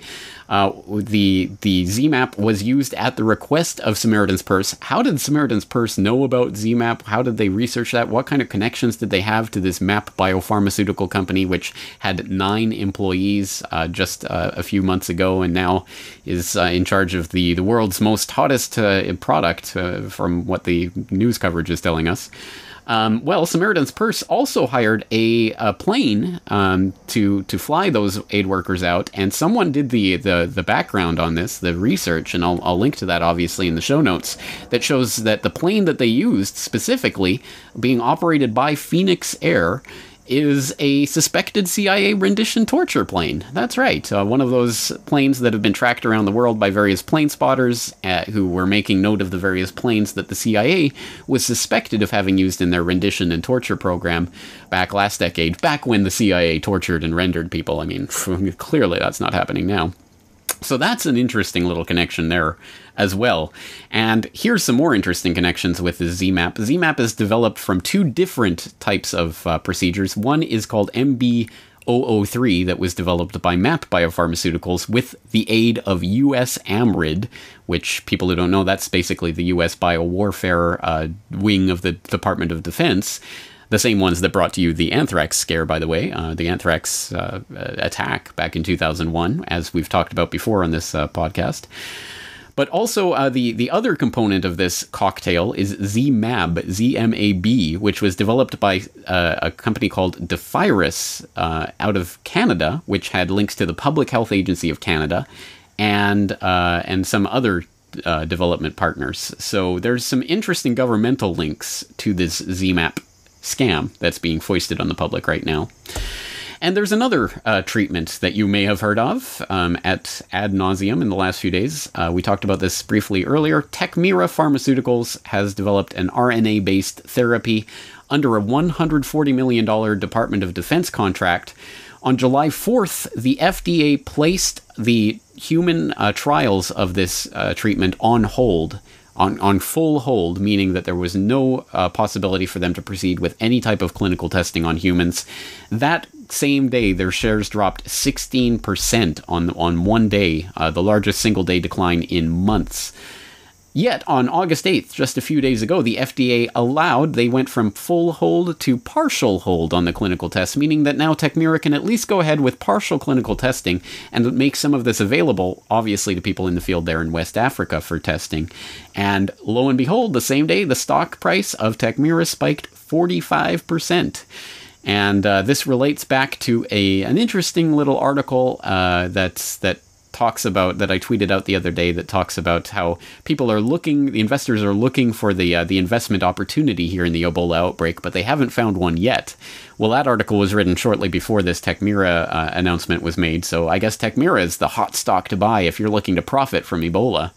the ZMapp was used at the request of Samaritan's Purse. How did Samaritan's Purse know about ZMapp? How did they research that? What kind of connections did they have to this MAP biopharmaceutical company, which had 9 employees just a few months ago, and now is in charge of the world's most hottest product, from what the news coverage is telling us? Well, Samaritan's Purse also hired a plane to fly those aid workers out, and someone did the background on this, the research, and I'll link to that obviously in the show notes, that shows that the plane that they used specifically, being operated by Phoenix Air, is a suspected CIA rendition torture plane. That's right, one of those planes that have been tracked around the world by various plane spotters who were making note of the various planes that the CIA was suspected of having used in their rendition and torture program back last decade, back when the CIA tortured and rendered people. I mean, clearly that's not happening now. So that's an interesting little connection there as well. And here's some more interesting connections with the ZMapp. ZMapp is developed from 2 different types of procedures. One is called MB003 that was developed by MAP Biopharmaceuticals with the aid of US AMRID, which, people who don't know, that's basically the US biowarfare wing of the Department of Defense. The same ones that brought to you the anthrax scare, by the way, the anthrax attack back in 2001, as we've talked about before on this podcast. But also the other component of this cocktail is ZMAB, Z-M-A-B, which was developed by a company called Dephirus out of Canada, which had links to the Public Health Agency of Canada and some other development partners. So there's some interesting governmental links to this ZMapp scam that's being foisted on the public right now. And there's another treatment that you may have heard of at ad nauseum in the last few days. We talked about this briefly earlier. Techmira Pharmaceuticals has developed an RNA-based therapy under a $140 million Department of Defense contract. On July 4th, the FDA placed the human trials of this treatment on hold. On full hold, meaning that there was no possibility for them to proceed with any type of clinical testing on humans. That same day, their shares dropped 16% on one day, the largest single-day decline in months. Yet, on August 8th, just a few days ago, the FDA they went from full hold to partial hold on the clinical tests, meaning that now Techmira can at least go ahead with partial clinical testing and make some of this available, obviously, to people in the field there in West Africa for testing. And lo and behold, the same day, the stock price of Techmira spiked 45%. And this relates back to an interesting little article that talks about, that I tweeted out the other day, that talks about how the investors are looking for the investment opportunity here in the Ebola outbreak, but they haven't found one yet. Well, that article was written shortly before this Techmira announcement was made, so I guess Techmira is the hot stock to buy if you're looking to profit from Ebola.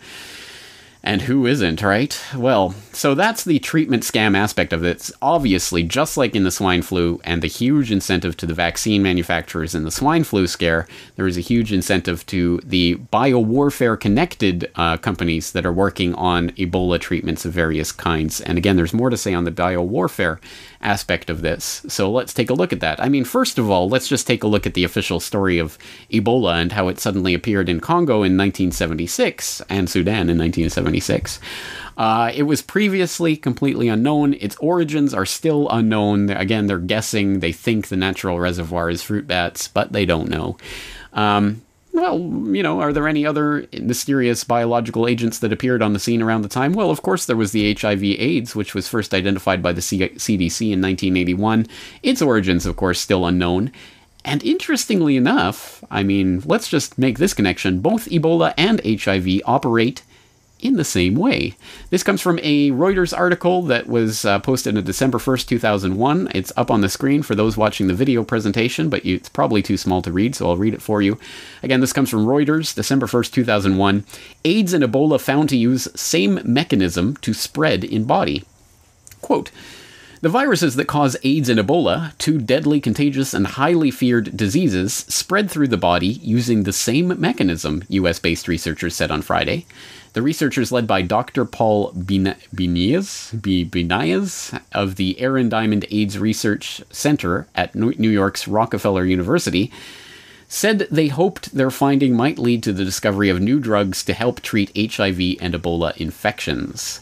And who isn't, right? Well, so that's the treatment scam aspect of it. It's obviously, just like in the swine flu and the huge incentive to the vaccine manufacturers in the swine flu scare, there is a huge incentive to the biowarfare connected companies that are working on Ebola treatments of various kinds. And again, there's more to say on the biowarfare aspect of this. So let's take a look at that. I mean, first of all, let's just take a look at the official story of Ebola and how it suddenly appeared in Congo in 1976 and Sudan in 1976. It was previously completely unknown. Its origins are still unknown. Again, they're guessing. They think the natural reservoir is fruit bats, but they don't know. Well, are there any other mysterious biological agents that appeared on the scene around the time? Well, of course, there was the HIV/AIDS, which was first identified by the CDC in 1981. Its origins, of course, still unknown. And interestingly enough, I mean, let's just make this connection. Both Ebola and HIV operate in the same way. This comes from a Reuters article that was posted on December 1st, 2001. It's up on the screen for those watching the video presentation, but it's probably too small to read, so I'll read it for you. Again, this comes from Reuters, December 1st, 2001. AIDS and Ebola found to use same mechanism to spread in body. Quote, "The viruses that cause AIDS and Ebola, 2 deadly, contagious, and highly feared diseases, spread through the body using the same mechanism," US-based researchers said on Friday. The researchers, led by Dr. Paul Binayes of the Aaron Diamond AIDS Research Center at New York's Rockefeller University, said they hoped their finding might lead to the discovery of new drugs to help treat HIV and Ebola infections.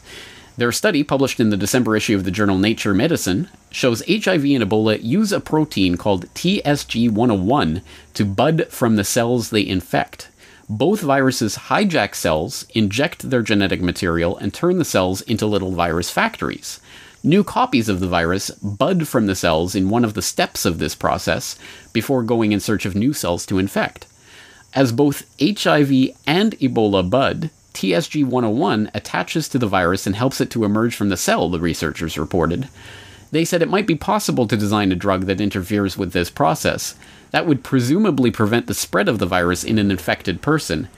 Their study, published in the December issue of the journal Nature Medicine, shows HIV and Ebola use a protein called TSG101 to bud from the cells they infect. Both viruses hijack cells, inject their genetic material, and turn the cells into little virus factories. New copies of the virus bud from the cells in one of the steps of this process before going in search of new cells to infect. As both HIV and Ebola bud, TSG101 attaches to the virus and helps it to emerge from the cell, the researchers reported. They said it might be possible to design a drug that interferes with this process. That would presumably prevent the spread of the virus in an infected person.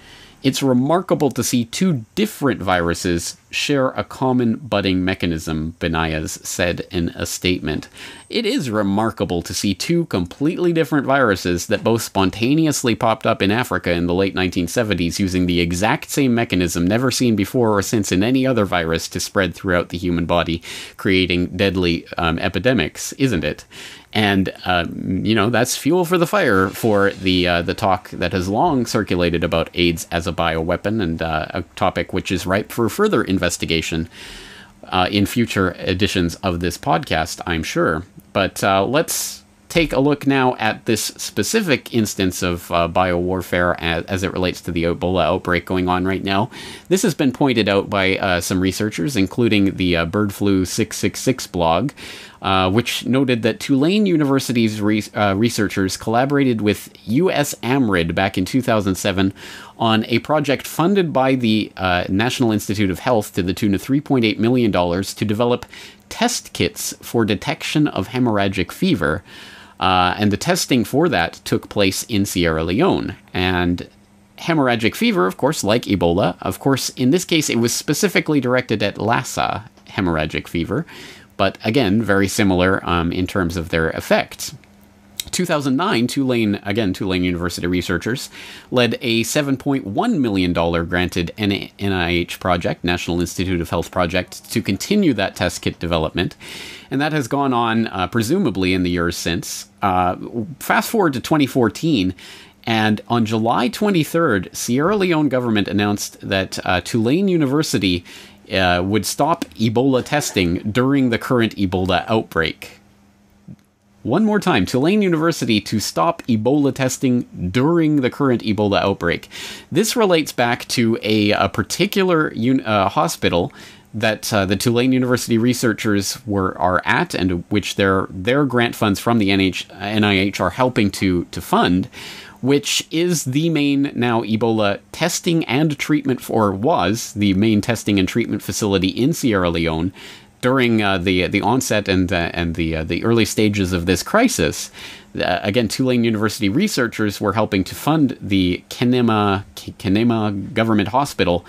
It's remarkable to see two different viruses share a common budding mechanism, Benayes said in a statement. It is remarkable to see two completely different viruses that both spontaneously popped up in Africa in the late 1970s using the exact same mechanism never seen before or since in any other virus to spread throughout the human body, creating deadly epidemics, isn't it? And, that's fuel for the fire for the talk that has long circulated about AIDS as a bioweapon, and a topic which is ripe for further investigation in future editions of this podcast, I'm sure. But let's take a look now at this specific instance of biowarfare as it relates to the Ebola outbreak going on right now. This has been pointed out by some researchers, including the Bird Flu 666 blog, which noted that Tulane University's researchers collaborated with US AMRID back in 2007 on a project funded by the National Institute of Health to the tune of $3.8 million to develop test kits for detection of hemorrhagic fever. And the testing for that took place in Sierra Leone. And hemorrhagic fever, of course, like Ebola, of course, in this case, it was specifically directed at Lassa hemorrhagic fever, but again, very similar in terms of their effects. 2009, Tulane University researchers led a $7.1 million granted NIH project, National Institute of Health project, to continue that test kit development. And that has gone on, presumably, in the years since. Fast forward to 2014, and on July 23rd, Sierra Leone government announced that Tulane University would stop Ebola testing during the current Ebola outbreak. One more time, Tulane University to stop Ebola testing during the current Ebola outbreak. This relates back to a particular hospital that the Tulane University researchers are at, and which their grant funds from the NIH are helping to fund, which is the main now Ebola testing and treatment was the main testing and treatment facility in Sierra Leone during the onset and the early stages of this crisis. Again, Tulane University researchers were helping to fund the Kenema Government Hospital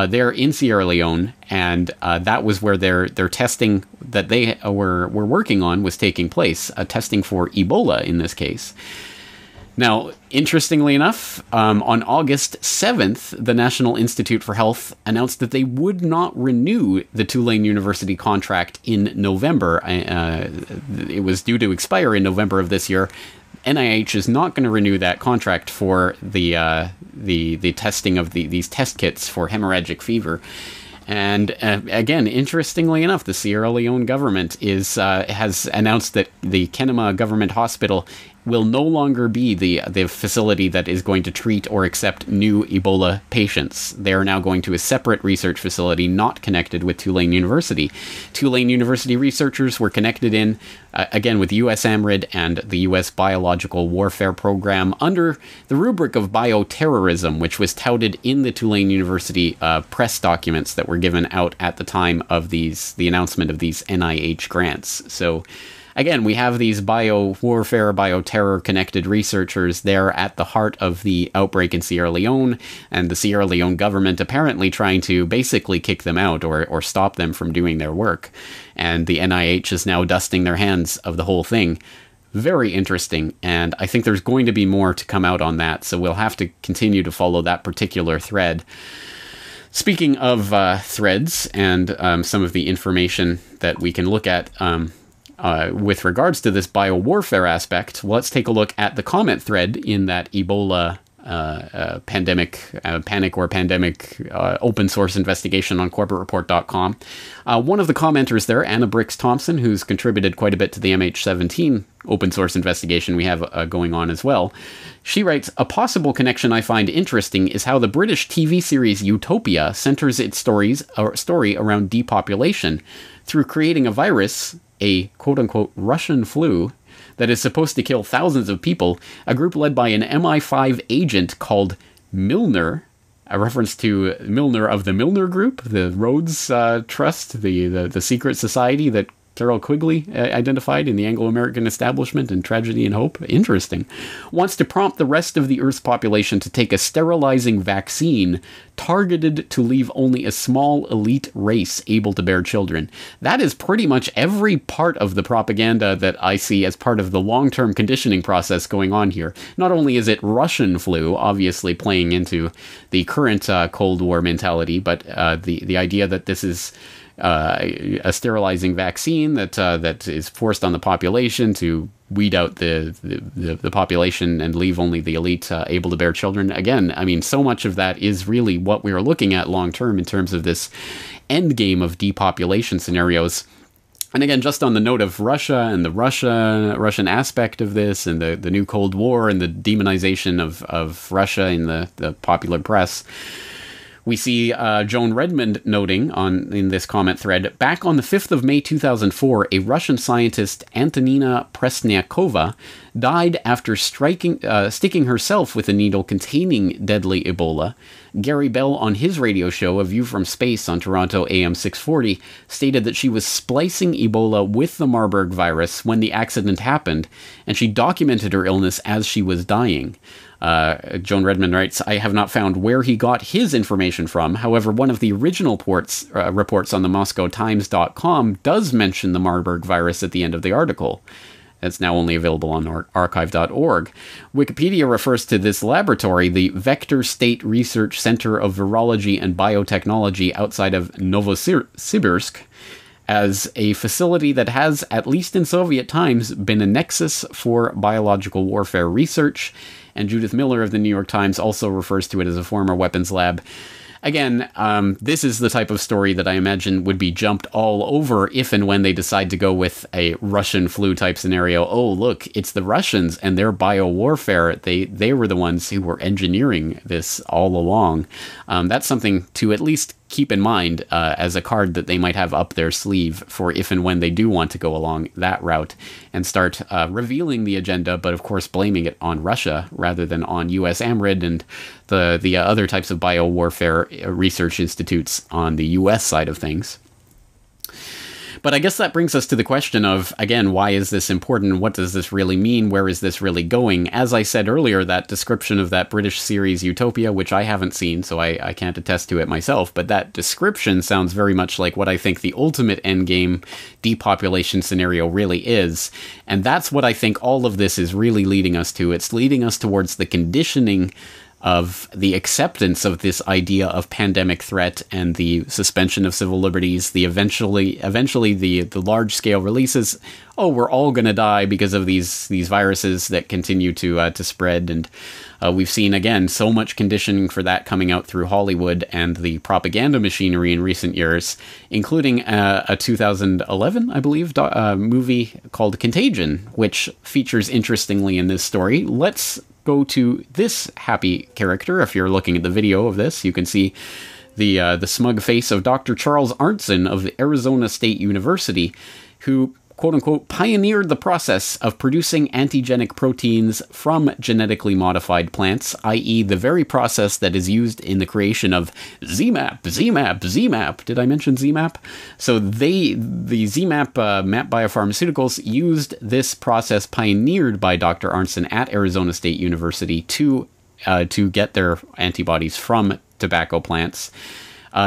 there in Sierra Leone, and that was where their testing that they were working on was taking place, testing for Ebola in this case. Now, interestingly enough, on August 7th, the National Institute for Health announced that they would not renew the Tulane University contract in November. It was due to expire in November of this year. NIH is not going to renew that contract for the testing of these test kits for hemorrhagic fever. And again, interestingly enough, the Sierra Leone government has announced that the Kenema Government Hospital will no longer be the facility that is going to treat or accept new Ebola patients. They are now going to a separate research facility not connected with Tulane University. Tulane University researchers were connected in, again, with US AMRID and the US Biological Warfare Program under the rubric of bioterrorism, which was touted in the Tulane University press documents that were given out at the time of the announcement of these NIH grants. So, again, we have these biowarfare, bioterror-connected researchers there at the heart of the outbreak in Sierra Leone, and the Sierra Leone government apparently trying to basically kick them out or stop them from doing their work. And the NIH is now dusting their hands of the whole thing. Very interesting, and I think there's going to be more to come out on that, so we'll have to continue to follow that particular thread. Speaking of threads and some of the information that we can look at, with regards to this biowarfare aspect, let's take a look at the comment thread in that Ebola pandemic open source investigation on CorbettReport.com. One of the commenters there, Anna Brix Thompson, who's contributed quite a bit to the MH17 open source investigation we have going on as well. She writes, "A possible connection I find interesting is how the British TV series Utopia centers its story around depopulation through creating a virus, a quote-unquote Russian flu, that is supposed to kill thousands of people. A group led by an MI5 agent called Milner, a reference to Milner of the Milner Group, the Rhodes Trust, the secret society that Carol Quigley identified in the Anglo-American Establishment in Tragedy and Hope. Interesting. Wants to prompt the rest of the Earth's population to take a sterilizing vaccine targeted to leave only a small elite race able to bear children." That is pretty much every part of the propaganda that I see as part of the long-term conditioning process going on here. Not only is it Russian flu, obviously playing into the current Cold War mentality, but the idea that this is a sterilizing vaccine that is forced on the population to weed out the population and leave only the elite able to bear children. Again, I mean, so much of that is really what we are looking at long term in terms of this endgame of depopulation scenarios. And again, just on the note of Russia and the Russian aspect of this and the new Cold War and the demonization of Russia in the popular press, we see Joan Redmond noting in this comment thread, back on the 5th of May 2004, a Russian scientist, Antonina Presniakova, died after sticking herself with a needle containing deadly Ebola. Gary Bell, on his radio show, A View from Space on Toronto AM 640, stated that she was splicing Ebola with the Marburg virus when the accident happened, and she documented her illness as she was dying. Joan Redmond writes, "I have not found where he got his information from. However, one of the original reports on the MoscowTimes.com does mention the Marburg virus at the end of the article. It's now only available on archive.org. Wikipedia refers to this laboratory, the Vector State Research Center of Virology and Biotechnology outside of Novosibirsk, as a facility that has, at least in Soviet times, been a nexus for biological warfare research." And Judith Miller of the New York Times also refers to it as a former weapons lab. Again, this is the type of story that I imagine would be jumped all over if and when they decide to go with a Russian flu type scenario. Oh, look, it's the Russians and their biowarfare. They were the ones who were engineering this all along. That's something to at least keep in mind as a card that they might have up their sleeve for if and when they do want to go along that route and start revealing the agenda, but of course blaming it on Russia rather than on US AMRID and the other types of biowarfare research institutes on the US side of things. But I guess that brings us to the question of, again, why is this important? What does this really mean? Where is this really going? As I said earlier, that description of that British series Utopia, which I haven't seen, so I can't attest to it myself, but that description sounds very much like what I think the ultimate endgame depopulation scenario really is. And that's what I think all of this is really leading us to. It's leading us towards the conditioning of the acceptance of this idea of pandemic threat and the suspension of civil liberties, the eventually the large-scale releases. Oh, we're all going to die because of these viruses that continue to spread. And we've seen, again, so much conditioning for that coming out through Hollywood and the propaganda machinery in recent years, including a 2011, I believe, movie called Contagion, which features interestingly in this story. Let's go to this happy character. If you're looking at the video of this, you can see the smug face of Dr. Charles Arntzen of the Arizona State University, who, quote-unquote, pioneered the process of producing antigenic proteins from genetically modified plants, i.e. the very process that is used in the creation of ZMAP. Did I mention ZMAP? So the ZMAP MAP Biopharmaceuticals used this process pioneered by Dr. Arntzen at Arizona State University to get their antibodies from tobacco plants.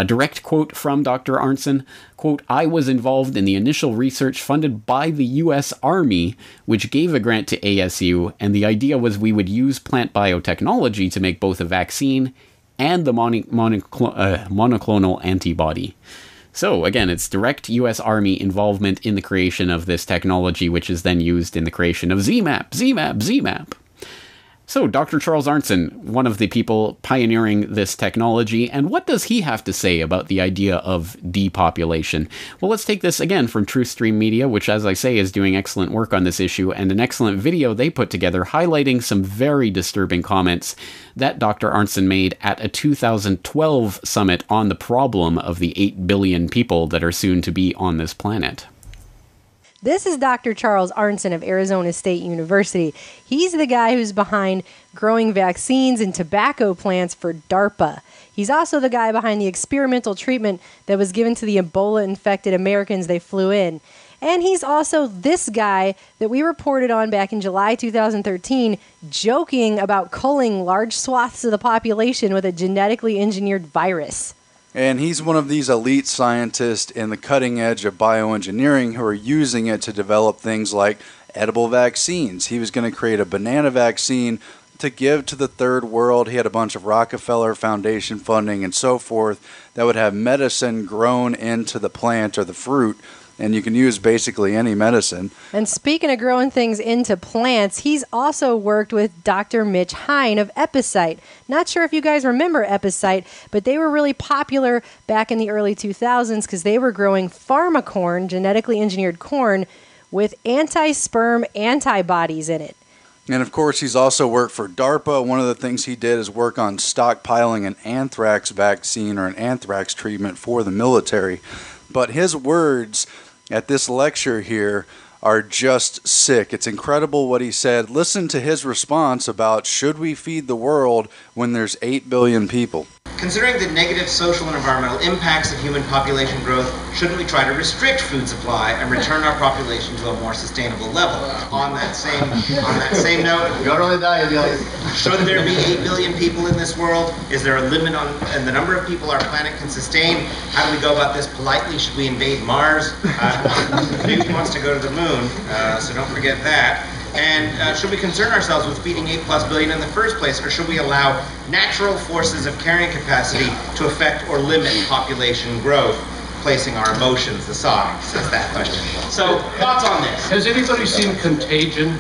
Direct quote from Dr. Arntzen, quote, "I was involved in the initial research funded by the U.S. Army, which gave a grant to ASU, and the idea was we would use plant biotechnology to make both a vaccine and the monoclonal antibody." So again, it's direct US Army involvement in the creation of this technology, which is then used in the creation of ZMAP. So, Dr. Charles Arntzen, one of the people pioneering this technology, and what does he have to say about the idea of depopulation? Well, let's take this again from TruthStream Media, which, as I say, is doing excellent work on this issue, and an excellent video they put together highlighting some very disturbing comments that Dr. Arntzen made at a 2012 summit on the problem of the 8 billion people that are soon to be on this planet. This is Dr. Charles Arntzen of Arizona State University. He's the guy who's behind growing vaccines and tobacco plants for DARPA. He's also the guy behind the experimental treatment that was given to the Ebola-infected Americans they flew in. And he's also this guy that we reported on back in July 2013, joking about culling large swaths of the population with a genetically engineered virus. And he's one of these elite scientists in the cutting edge of bioengineering who are using it to develop things like edible vaccines. He was going to create a banana vaccine to give to the third world. He had a bunch of Rockefeller Foundation funding and so forth that would have medicine grown into the plant or the fruit. And you can use basically any medicine. And speaking of growing things into plants, he's also worked with Dr. Mitch Hein of Epicite. Not sure if you guys remember Epicite, but they were really popular back in the early 2000s because they were growing pharma corn, genetically engineered corn, with anti-sperm antibodies in it. And of course, he's also worked for DARPA. One of the things he did is work on stockpiling an anthrax vaccine or an anthrax treatment for the military. But his words at this lecture here are just sick. It's incredible what he said. Listen to his response about should we feed the world when there's 8 billion people. Considering the negative social and environmental impacts of human population growth, shouldn't we try to restrict food supply and return our population to a more sustainable level? On that same note, should there be 8 billion people in this world? Is there a limit on the number of people our planet can sustain? How do we go about this politely? Should we invade Mars? Newt wants to go to the moon, so don't forget that. And should we concern ourselves with feeding 8+ billion in the first place, or should we allow natural forces of carrying capacity to affect or limit population growth, placing our emotions aside? That's that question. So, thoughts on this? Has anybody seen Contagion?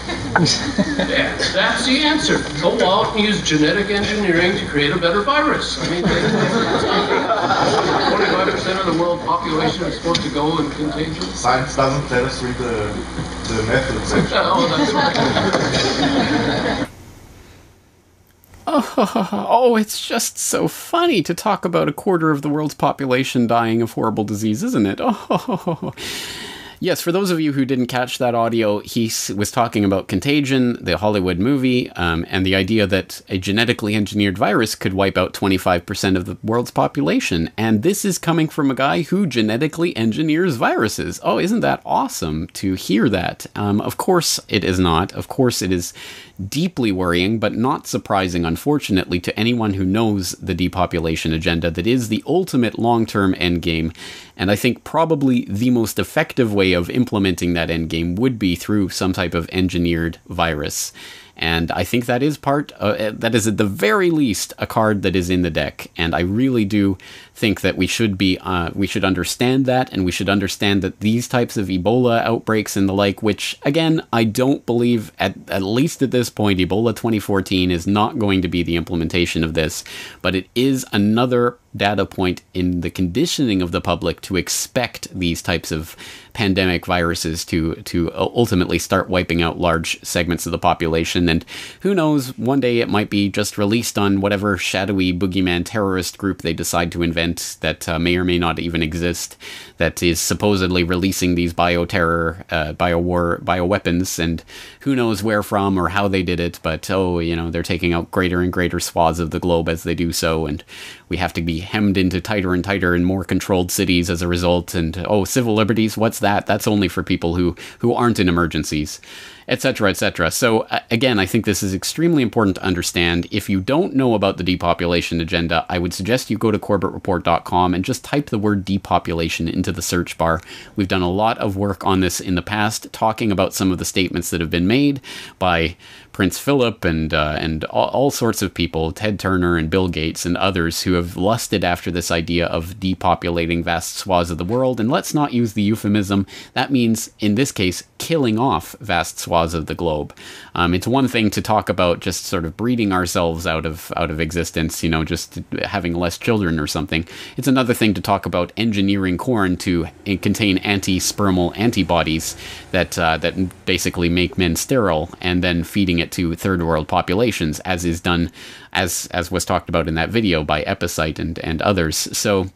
Yeah, that's the answer. Go out and use genetic engineering to create a better virus. I mean, 25% of the world population is supposed to go in contagion. Science doesn't tell us the methods. Oh, that's right. Oh, it's just so funny to talk about a quarter of the world's population dying of horrible disease, isn't it? Oh. Yes, for those of you who didn't catch that audio, he was talking about Contagion, the Hollywood movie, and the idea that a genetically engineered virus could wipe out 25% of the world's population. And this is coming from a guy who genetically engineers viruses. Oh, isn't that awesome to hear that? Of course it is not. Of course it is deeply worrying, but not surprising, unfortunately, to anyone who knows the depopulation agenda that is the ultimate long-term endgame. And I think probably the most effective way of implementing that endgame would be through some type of engineered virus. And I think that is that is at the very least a card that is in the deck. And I really do think that we should understand that, and we should understand that these types of Ebola outbreaks and the like, which again, I don't believe at least at this point, Ebola 2014 is not going to be the implementation of this, but it is another data point in the conditioning of the public to expect these types of pandemic viruses to ultimately start wiping out large segments of the population. And who knows, one day it might be just released on whatever shadowy boogeyman terrorist group they decide to invent that may or may not even exist, that is supposedly releasing these bioweapons, and who knows where from or how they did it, but they're taking out greater and greater swaths of the globe as they do so, and we have to be hemmed into tighter and tighter and more controlled cities as a result. And civil liberties, what's that? That's only for people who aren't in emergencies. etc., etc. So again, I think this is extremely important to understand. If you don't know about the depopulation agenda, I would suggest you go to CorbettReport.com and just type the word depopulation into the search bar. We've done a lot of work on this in the past, talking about some of the statements that have been made by Prince Philip and all sorts of people, Ted Turner and Bill Gates and others who have lusted after this idea of depopulating vast swaths of the world. And let's not use the euphemism. That means, in this case, killing off vast swaths of the globe. It's one thing to talk about just sort of breeding ourselves out of existence, you know, just having less children or something. It's another thing to talk about engineering corn to contain anti-spermal antibodies that basically make men sterile, and then feeding it to third world populations, as is done, as was talked about in that video by Epicite and others. So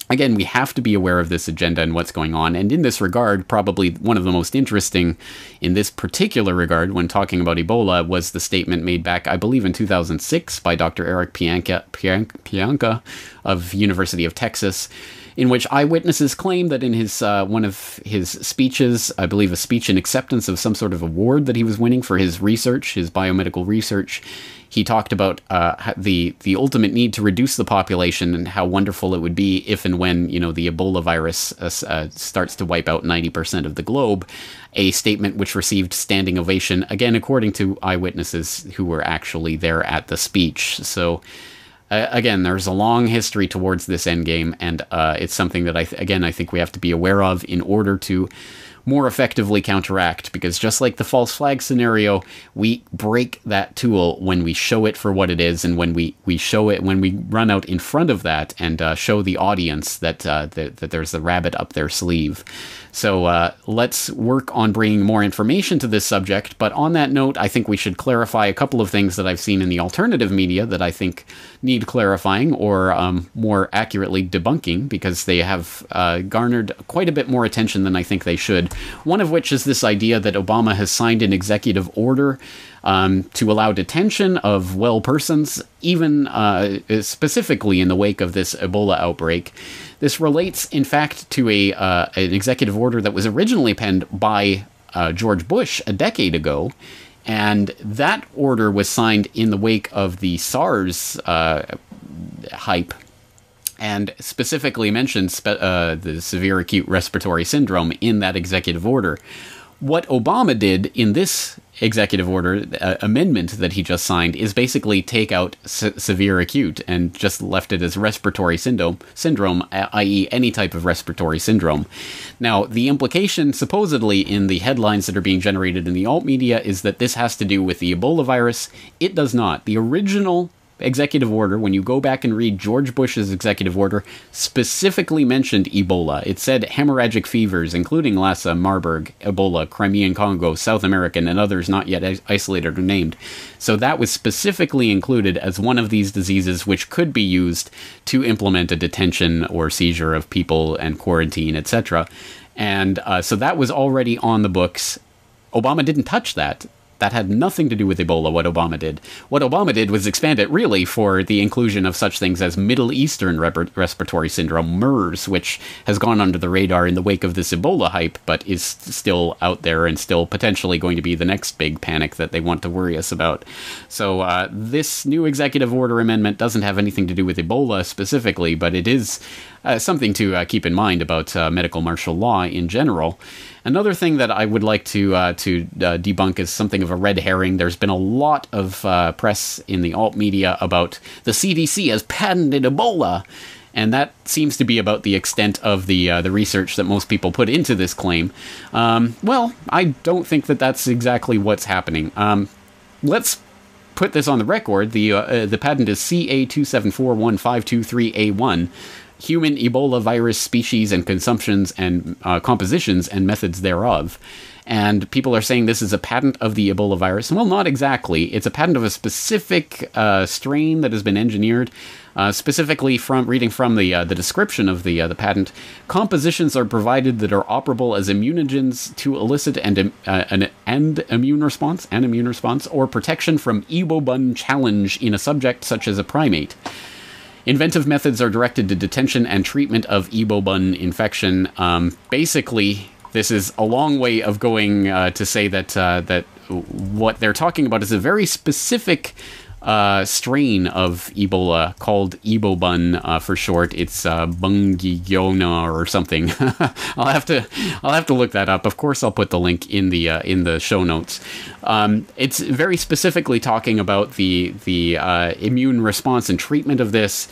again, we have to be aware of this agenda and what's going on. And in this regard, probably one of the most interesting in this particular regard when talking about Ebola was the statement made back, I believe, in 2006 by Dr. Eric Pianka of University of Texas, in which eyewitnesses claim that in his one of his speeches, I believe a speech in acceptance of some sort of award that he was winning for his research, his biomedical research, he talked about the ultimate need to reduce the population and how wonderful it would be if and when, you know, the Ebola virus starts to wipe out 90% of the globe, a statement which received standing ovation, again, according to eyewitnesses who were actually there at the speech. So again, there's a long history towards this endgame, and it's something that I think we have to be aware of in order to more effectively counteract, because just like the false flag scenario, we break that tool when we show it for what it is, and when we show it, when we run out in front of that and show the audience that there's a rabbit up their sleeve. So let's work on bringing more information to this subject. But on that note, I think we should clarify a couple of things that I've seen in the alternative media that I think need clarifying, or more accurately debunking, because they have garnered quite a bit more attention than I think they should. One of which is this idea that Obama has signed an executive order to allow detention of well persons, even specifically in the wake of this Ebola outbreak. This relates, in fact, to an executive order that was originally penned by George Bush a decade ago, and that order was signed in the wake of the SARS hype, and specifically mentioned the severe acute respiratory syndrome in that executive order. What Obama did in this executive order amendment that he just signed is basically take out severe acute and just left it as respiratory syndrome, i.e. any type of respiratory syndrome. Now, the implication supposedly in the headlines that are being generated in the alt media is that this has to do with the Ebola virus. It does not. The original executive order, when you go back and read George Bush's executive order, specifically mentioned Ebola. It said hemorrhagic fevers, including Lassa, Marburg, Ebola, Crimean Congo, South American, and others not yet isolated or named. So that was specifically included as one of these diseases which could be used to implement a detention or seizure of people and quarantine, etc. And so that was already on the books. Obama didn't touch that. That had nothing to do with Ebola, what Obama did. What Obama did was expand it, really, for the inclusion of such things as Middle Eastern respiratory syndrome, MERS, which has gone under the radar in the wake of this Ebola hype, but is still out there and still potentially going to be the next big panic that they want to worry us about. So this new executive order amendment doesn't have anything to do with Ebola specifically, but it is something to keep in mind about medical martial law in general. Another thing that I would like to debunk is something of a red herring. There's been a lot of press in the alt media about the CDC has patented Ebola, and that seems to be about the extent of the research that most people put into this claim. Well, I don't think that that's exactly what's happening. Let's put this on the record. The patent is CA2741523A1. Human Ebola virus species and consumptions and compositions and methods thereof. And people are saying this is a patent of the Ebola virus. Well, not exactly. It's a patent of a specific strain that has been engineered. Specifically, reading from the description of the patent, compositions are provided that are operable as immunogens to elicit an immune response or protection from Ebola challenge in a subject such as a primate. Inventive methods are directed to detention and treatment of Ebola infection. Basically, this is a long way of going to say that that what they're talking about is a very specific strain of Ebola called Ebobun for short. It's Bungiona or something. I'll have to look that up. Of course, I'll put the link in the show notes. It's very specifically talking about the immune response and treatment of this.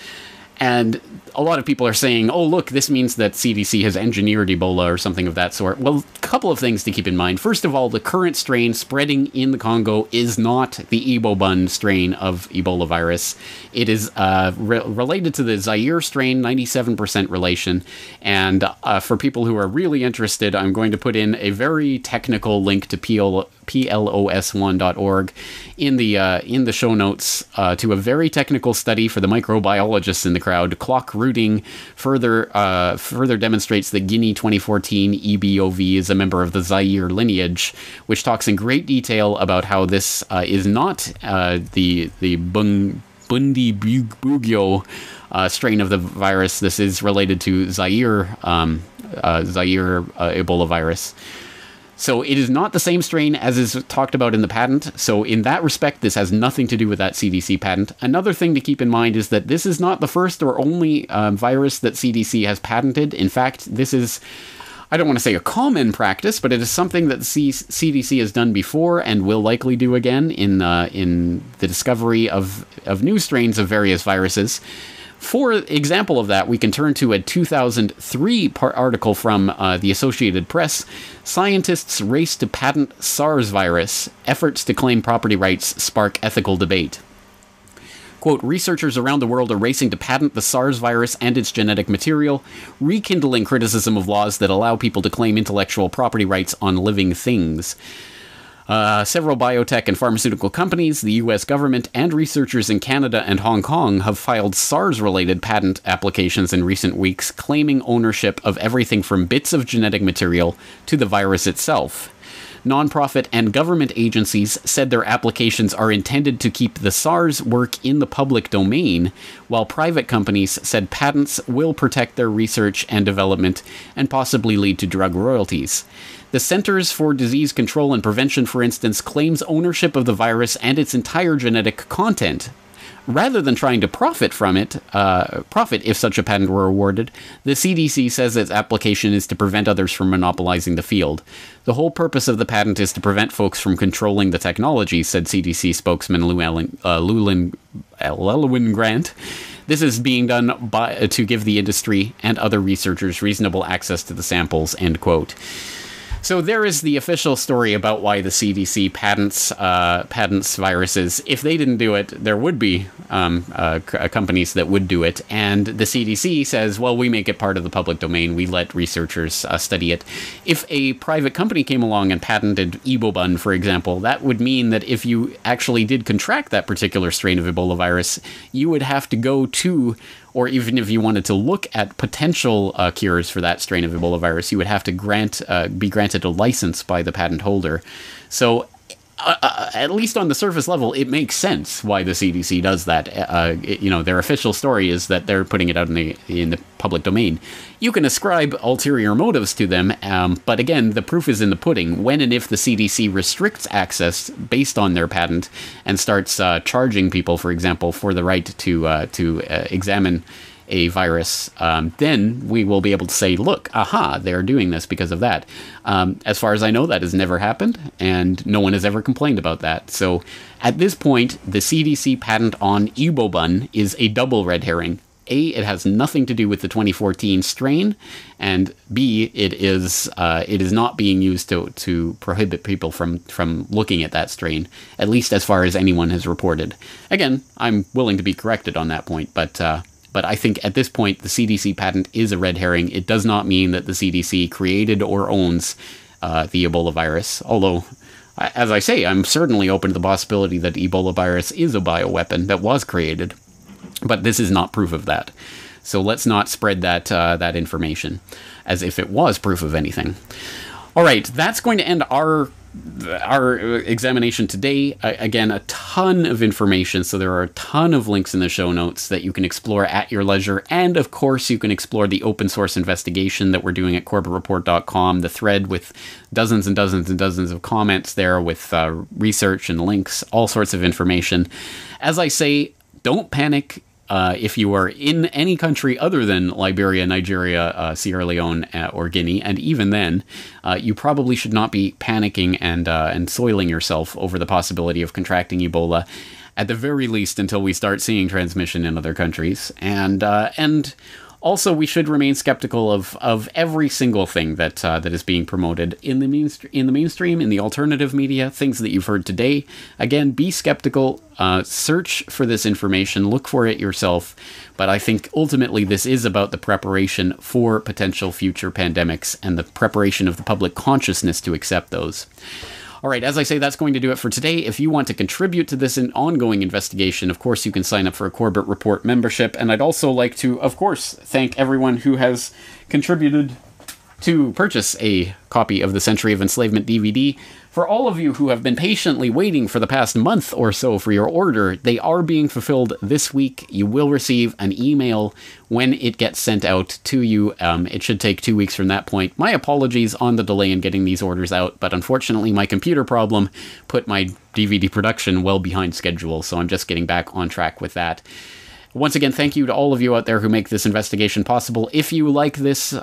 And a lot of people are saying, oh, look, this means that CDC has engineered Ebola or something of that sort. Well, a couple of things to keep in mind. First of all, the current strain spreading in the Congo is not the Ebobun strain of Ebola virus. It is related to the Zaire strain, 97% relation. And for people who are really interested, I'm going to put in a very technical link to plos1.org in the show notes to a very technical study for the microbiologists in the crowd. Clock routing further demonstrates that Guinea 2014 EBOV is a member of the Zaire lineage, which talks in great detail about how this is not the Bundibugyo strain of the virus. This is related to Zaire Ebola virus. So it is not the same strain as is talked about in the patent. So in that respect, this has nothing to do with that CDC patent. Another thing to keep in mind is that this is not the first or only virus that CDC has patented. In fact, this is, I don't want to say a common practice, but it is something that CDC has done before and will likely do again in the discovery of new strains of various viruses. For example of that, we can turn to a 2003 article from the Associated Press. Scientists race to patent SARS virus. Efforts to claim property rights spark ethical debate. Quote, researchers around the world are racing to patent the SARS virus and its genetic material, rekindling criticism of laws that allow people to claim intellectual property rights on living things. Several biotech and pharmaceutical companies, the U.S. government, and researchers in Canada and Hong Kong have filed SARS-related patent applications in recent weeks, claiming ownership of everything from bits of genetic material to the virus itself. Nonprofit and government agencies said their applications are intended to keep the SARS work in the public domain, while private companies said patents will protect their research and development and possibly lead to drug royalties. The Centers for Disease Control and Prevention, for instance, claims ownership of the virus and its entire genetic content. Rather than trying to profit if such a patent were awarded, the CDC says its application is to prevent others from monopolizing the field. The whole purpose of the patent is to prevent folks from controlling the technology, said CDC spokesman Llewellyn Grant. This is being done to give the industry and other researchers reasonable access to the samples, end quote. So there is the official story about why the CDC patents viruses. If they didn't do it, there would be companies that would do it. And the CDC says, well, we make it part of the public domain. We let researchers study it. If a private company came along and patented Ebobun, for example, that would mean that if you actually did contract that particular strain of Ebola virus, you would have to go to, or even if you wanted to look at potential cures for that strain of Ebola virus, you would have to be granted a license by the patent holder. So at least on the surface level, it makes sense why the CDC does that. Their official story is that they're putting it out in the public domain. You can ascribe ulterior motives to them, but again, the proof is in the pudding. When and if the CDC restricts access based on their patent and starts charging people, for example, for the right to examine a virus, then we will be able to say, look, aha, they're doing this because of that. As far as I know, that has never happened, and no one has ever complained about that. So at this point, the CDC patent on Ebobun is a double red herring. A, it has nothing to do with the 2014 strain, and B, it is not being used to prohibit people from looking at that strain, at least as far as anyone has reported. Again, I'm willing to be corrected on that point, but I think at this point, the CDC patent is a red herring. It does not mean that the CDC created or owns the Ebola virus. Although, as I say, I'm certainly open to the possibility that Ebola virus is a bioweapon that was created. But this is not proof of that. So let's not spread that information as if it was proof of anything. All right, that's going to end our our examination today, again, a ton of information. So there are a ton of links in the show notes that you can explore at your leisure. And of course, you can explore the open source investigation that we're doing at CorbettReport.com, the thread with dozens and dozens and dozens of comments there with research and links, all sorts of information. As I say, don't panic. If you are in any country other than Liberia, Nigeria, Sierra Leone, or Guinea, and even then, you probably should not be panicking and soiling yourself over the possibility of contracting Ebola, at the very least until we start seeing transmission in other countries. And also, we should remain skeptical of every single thing that is being promoted in the mainstream, in the alternative media, things that you've heard today. Again, be skeptical, search for this information, look for it yourself. But I think ultimately this is about the preparation for potential future pandemics and the preparation of the public consciousness to accept those. All right, as I say, that's going to do it for today. If you want to contribute to this ongoing investigation, of course, you can sign up for a Corbett Report membership. And I'd also like to, of course, thank everyone who has contributed to purchase a copy of the Century of Enslavement DVD. For all of you who have been patiently waiting for the past month or so for your order, they are being fulfilled this week. You will receive an email when it gets sent out to you. It should take 2 weeks from that point. My apologies on the delay in getting these orders out, but unfortunately my computer problem put my DVD production well behind schedule, so I'm just getting back on track with that. Once again, thank you to all of you out there who make this investigation possible. If you like this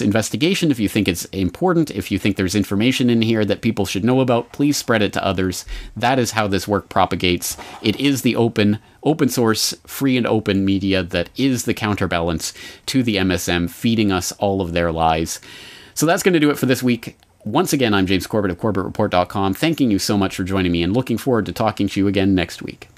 investigation, if you think it's important, if you think there's information in here that people should know about, please spread it to others. That is how this work propagates. It is the open source, free and open media that is the counterbalance to the MSM feeding us all of their lies. So that's going to do it for this week. Once again, I'm James Corbett of CorbettReport.com, thanking you so much for joining me and looking forward to talking to you again next week.